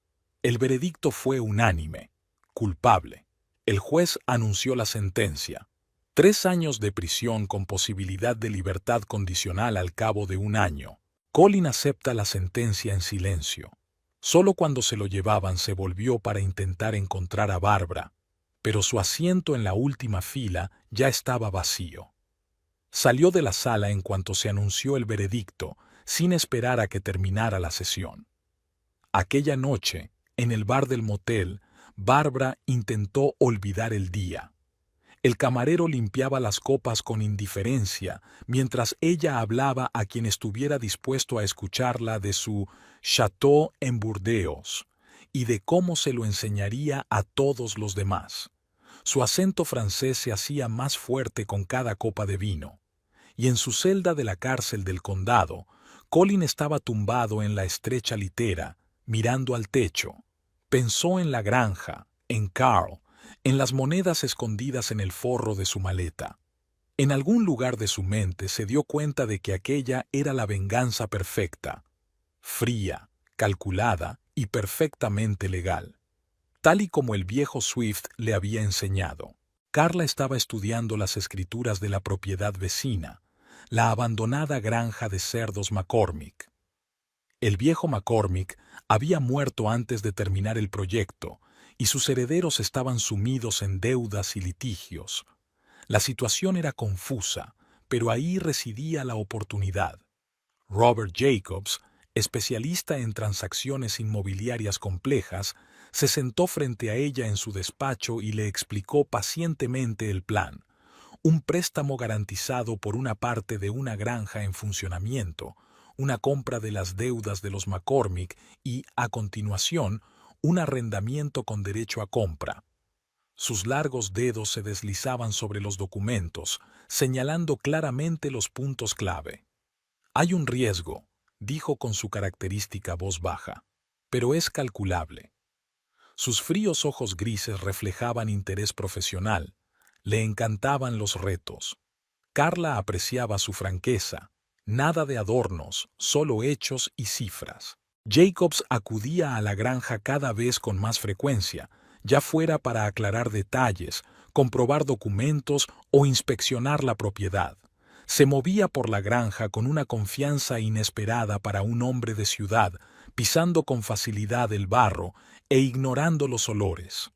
El veredicto fue unánime. Culpable. El juez anunció la sentencia. 3 años de prisión con posibilidad de libertad condicional al cabo de 1 año. Colin acepta la sentencia en silencio. Solo cuando se lo llevaban se volvió para intentar encontrar a Bárbara, pero su asiento en la última fila ya estaba vacío. Salió de la sala en cuanto se anunció el veredicto, sin esperar a que terminara la sesión. Aquella noche, en el bar del motel, Bárbara intentó olvidar el día. El camarero limpiaba las copas con indiferencia, mientras ella hablaba a quien estuviera dispuesto a escucharla de su chateau en Burdeos y de cómo se lo enseñaría a todos los demás. Su acento francés se hacía más fuerte con cada copa de vino. Y en su celda de la cárcel del condado, Colin estaba tumbado en la estrecha litera, mirando al techo. Pensó en la granja, en Carl, en las monedas escondidas en el forro de su maleta. En algún lugar de su mente se dio cuenta de que aquella era la venganza perfecta, fría, calculada y perfectamente legal, tal y como el viejo Swift le había enseñado. Carla estaba estudiando las escrituras de la propiedad vecina, la abandonada granja de cerdos McCormick. El viejo McCormick había muerto antes de terminar el proyecto, y sus herederos estaban sumidos en deudas y litigios. La situación era confusa, pero ahí residía la oportunidad. Robert Jacobs, especialista en transacciones inmobiliarias complejas, se sentó frente a ella en su despacho y le explicó pacientemente el plan. Un préstamo garantizado por una parte de una granja en funcionamiento, una compra de las deudas de los McCormick y, a continuación, un arrendamiento con derecho a compra. Sus largos dedos se deslizaban sobre los documentos, señalando claramente los puntos clave. «Hay un riesgo», dijo con su característica voz baja, «pero es calculable». Sus fríos ojos grises reflejaban interés profesional. Le encantaban los retos. Carla apreciaba su franqueza. Nada de adornos, solo hechos y cifras. Jacobs acudía a la granja cada vez con más frecuencia, ya fuera para aclarar detalles, comprobar documentos o inspeccionar la propiedad. Se movía por la granja con una confianza inesperada para un hombre de ciudad, pisando con facilidad el barro e ignorando los olores.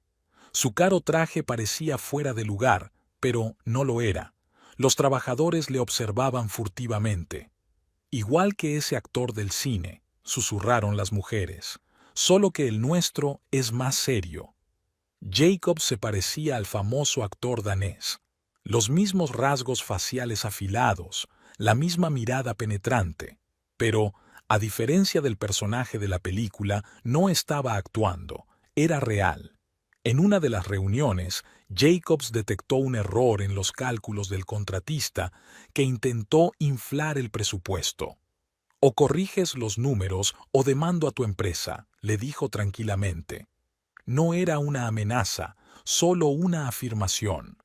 Su caro traje parecía fuera de lugar, pero no lo era. Los trabajadores le observaban furtivamente. «Igual que ese actor del cine», susurraron las mujeres, «solo que el nuestro es más serio». Jacobs se parecía al famoso actor danés. Los mismos rasgos faciales afilados, la misma mirada penetrante, pero, a diferencia del personaje de la película, no estaba actuando, era real. En una de las reuniones, Jacobs detectó un error en los cálculos del contratista que intentó inflar el presupuesto. «O corriges los números o demando a tu empresa», le dijo tranquilamente. No era una amenaza, solo una afirmación.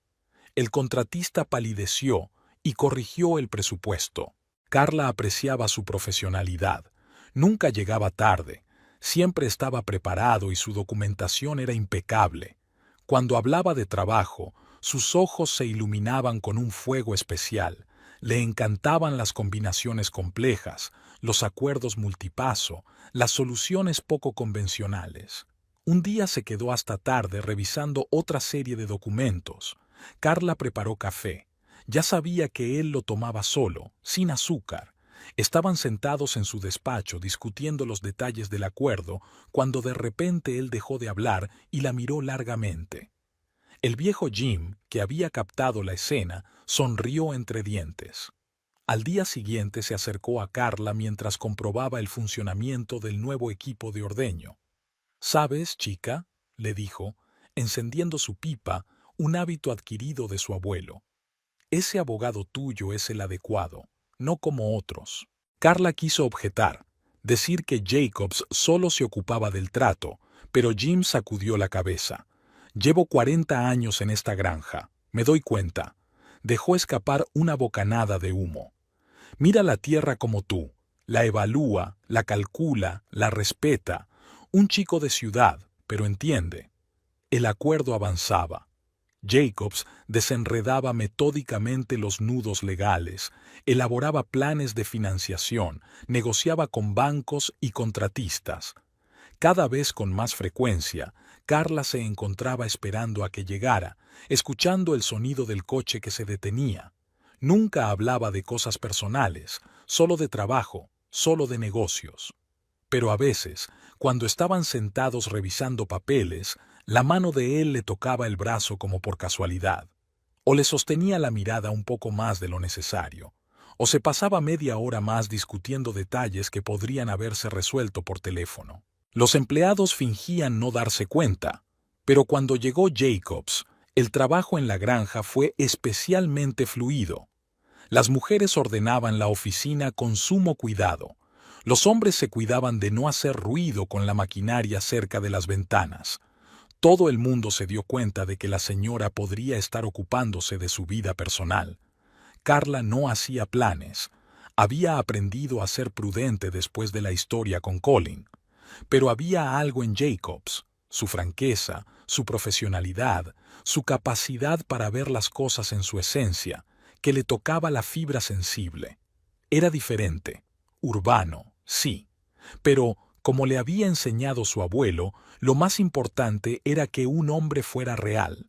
El contratista palideció y corrigió el presupuesto. Carla apreciaba su profesionalidad. Nunca llegaba tarde. Siempre estaba preparado y su documentación era impecable. Cuando hablaba de trabajo, sus ojos se iluminaban con un fuego especial. Le encantaban las combinaciones complejas, los acuerdos multipaso, las soluciones poco convencionales. Un día se quedó hasta tarde revisando otra serie de documentos. Carla preparó café. Ya sabía que él lo tomaba solo, sin azúcar. Estaban sentados en su despacho discutiendo los detalles del acuerdo cuando de repente él dejó de hablar y la miró largamente. El viejo Jim, que había captado la escena, sonrió entre dientes. Al día siguiente se acercó a Carla mientras comprobaba el funcionamiento del nuevo equipo de ordeño. «¿Sabes, chica?», le dijo, encendiendo su pipa, un hábito adquirido de su abuelo. «Ese abogado tuyo es el adecuado, no como otros». Carla quiso objetar, decir que Jacobs solo se ocupaba del trato, pero Jim sacudió la cabeza. «Llevo 40 años en esta granja, me doy cuenta». Dejó escapar una bocanada de humo. «Mira la tierra como tú, la evalúa, la calcula, la respeta. Un chico de ciudad, pero entiende». El acuerdo avanzaba. Jacobs desenredaba metódicamente los nudos legales, elaboraba planes de financiación, negociaba con bancos y contratistas. Cada vez con más frecuencia, Carla se encontraba esperando a que llegara, escuchando el sonido del coche que se detenía. Nunca hablaba de cosas personales, solo de trabajo, solo de negocios. Pero a veces, cuando estaban sentados revisando papeles, la mano de él le tocaba el brazo como por casualidad, o le sostenía la mirada un poco más de lo necesario, o se pasaba media hora más discutiendo detalles que podrían haberse resuelto por teléfono. Los empleados fingían no darse cuenta, pero cuando llegó Jacobs, el trabajo en la granja fue especialmente fluido. Las mujeres ordenaban la oficina con sumo cuidado. Los hombres se cuidaban de no hacer ruido con la maquinaria cerca de las ventanas. Todo el mundo se dio cuenta de que la señora podría estar ocupándose de su vida personal. Carla no hacía planes. Había aprendido a ser prudente después de la historia con Colin. Pero había algo en Jacobs, su franqueza, su profesionalidad, su capacidad para ver las cosas en su esencia, que le tocaba la fibra sensible. Era diferente, urbano, sí, pero, como le había enseñado su abuelo, lo más importante era que un hombre fuera real.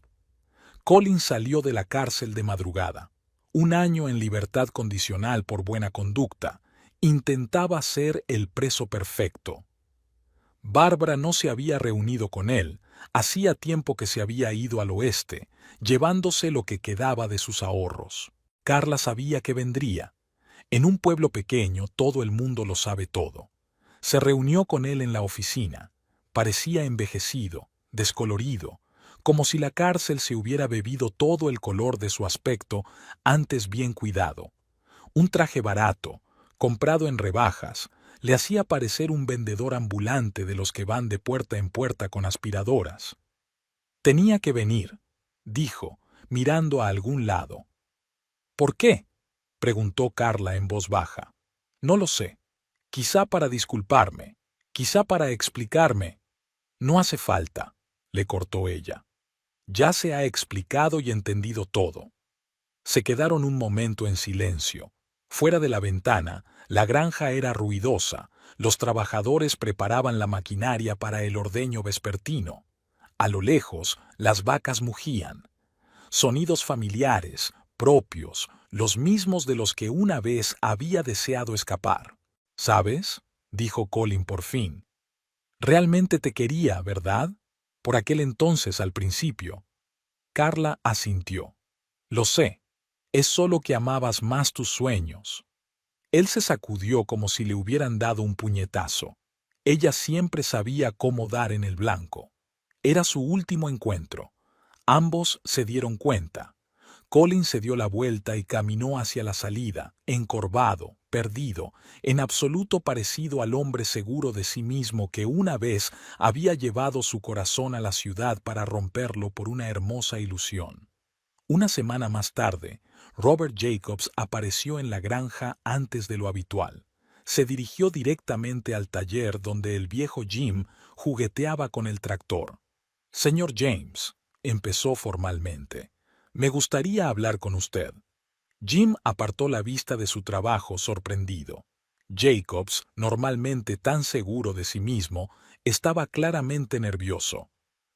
Colin salió de la cárcel de madrugada. 1 año en libertad condicional por buena conducta. Intentaba ser el preso perfecto. Bárbara no se había reunido con él. Hacía tiempo que se había ido al oeste, llevándose lo que quedaba de sus ahorros. Carla sabía que vendría. En un pueblo pequeño todo el mundo lo sabe todo. Se reunió con él en la oficina. Parecía envejecido, descolorido, como si la cárcel se hubiera bebido todo el color de su aspecto, antes bien cuidado. Un traje barato, comprado en rebajas, le hacía parecer un vendedor ambulante de los que van de puerta en puerta con aspiradoras. «Tenía que venir», dijo, mirando a algún lado. «¿Por qué?», preguntó Carla en voz baja. «No lo sé. Quizá para disculparme, quizá para explicarme». «No hace falta», le cortó ella. «Ya se ha explicado y entendido todo». Se quedaron un momento en silencio. Fuera de la ventana, la granja era ruidosa. Los trabajadores preparaban la maquinaria para el ordeño vespertino. A lo lejos, las vacas mugían. Sonidos familiares, propios, los mismos de los que una vez había deseado escapar. «¿Sabes?», dijo Colin por fin. «Realmente te quería, ¿verdad? Por aquel entonces al principio». Carla asintió. «Lo sé. Es solo que amabas más tus sueños». Él se sacudió como si le hubieran dado un puñetazo. Ella siempre sabía cómo dar en el blanco. Era su último encuentro. Ambos se dieron cuenta. Colin se dio la vuelta y caminó hacia la salida, encorvado, perdido, en absoluto parecido al hombre seguro de sí mismo que una vez había llevado su corazón a la ciudad para romperlo por una hermosa ilusión. Una semana más tarde, Robert Jacobs apareció en la granja antes de lo habitual. Se dirigió directamente al taller donde el viejo Jim jugueteaba con el tractor. «Señor James», empezó formalmente, «me gustaría hablar con usted». Jim apartó la vista de su trabajo sorprendido. Jacobs, normalmente tan seguro de sí mismo, estaba claramente nervioso.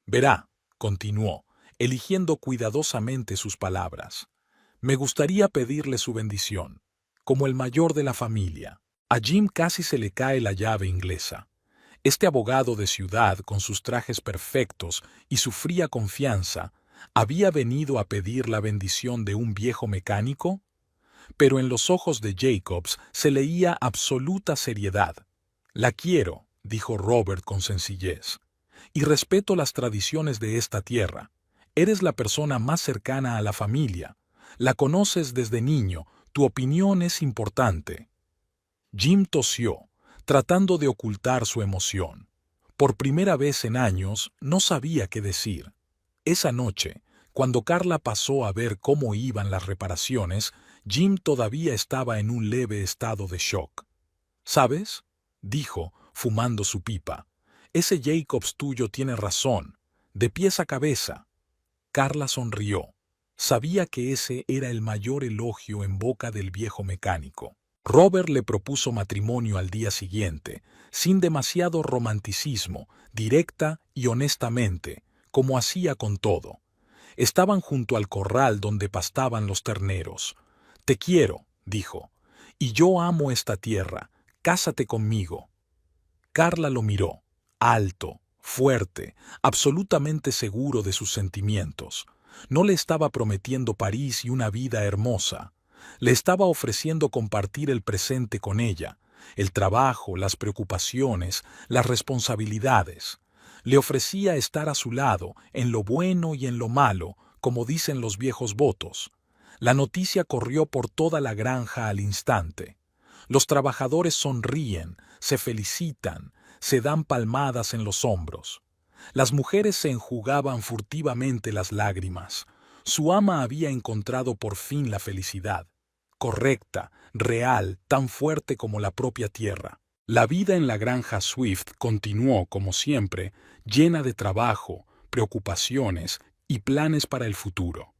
Verá, continuó, eligiendo cuidadosamente sus palabras. Me gustaría pedirle su bendición, como el mayor de la familia. A Jim casi se le cae la llave inglesa. Este abogado de ciudad, con sus trajes perfectos y su fría confianza, ¿había venido a pedir la bendición de un viejo mecánico? Pero en los ojos de Jacobs se leía absoluta seriedad. La quiero, dijo Robert con sencillez, y respeto las tradiciones de esta tierra. Eres la persona más cercana a la familia. La conoces desde niño, tu opinión es importante. Jim tosió, tratando de ocultar su emoción. Por primera vez en años no sabía qué decir. Esa noche, cuando Carla pasó a ver cómo iban las reparaciones, Jim todavía estaba en un leve estado de shock. ¿Sabes?, dijo, fumando su pipa. Ese Jacobs tuyo tiene razón, de pies a cabeza. Carla sonrió. Sabía que ese era el mayor elogio en boca del viejo mecánico. Robert le propuso matrimonio al día siguiente, sin demasiado romanticismo, directa y honestamente, como hacía con todo. Estaban junto al corral donde pastaban los terneros. Te quiero, dijo, y yo amo esta tierra. Cásate conmigo. Carla lo miró, alto, fuerte, absolutamente seguro de sus sentimientos. No le estaba prometiendo París y una vida hermosa. Le estaba ofreciendo compartir el presente con ella, el trabajo, las preocupaciones, las responsabilidades. Le ofrecía estar a su lado, en lo bueno y en lo malo, como dicen los viejos votos. La noticia corrió por toda la granja al instante. Los trabajadores sonríen, se felicitan, se dan palmadas en los hombros. Las mujeres se enjugaban furtivamente las lágrimas. Su ama había encontrado por fin la felicidad, correcta, real, tan fuerte como la propia tierra. La vida en la granja Swift continuó, como siempre, llena de trabajo, preocupaciones y planes para el futuro.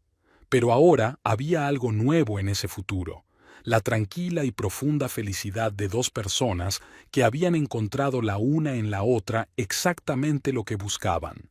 Pero ahora había algo nuevo en ese futuro, la tranquila y profunda felicidad de dos personas que habían encontrado la una en la otra exactamente lo que buscaban.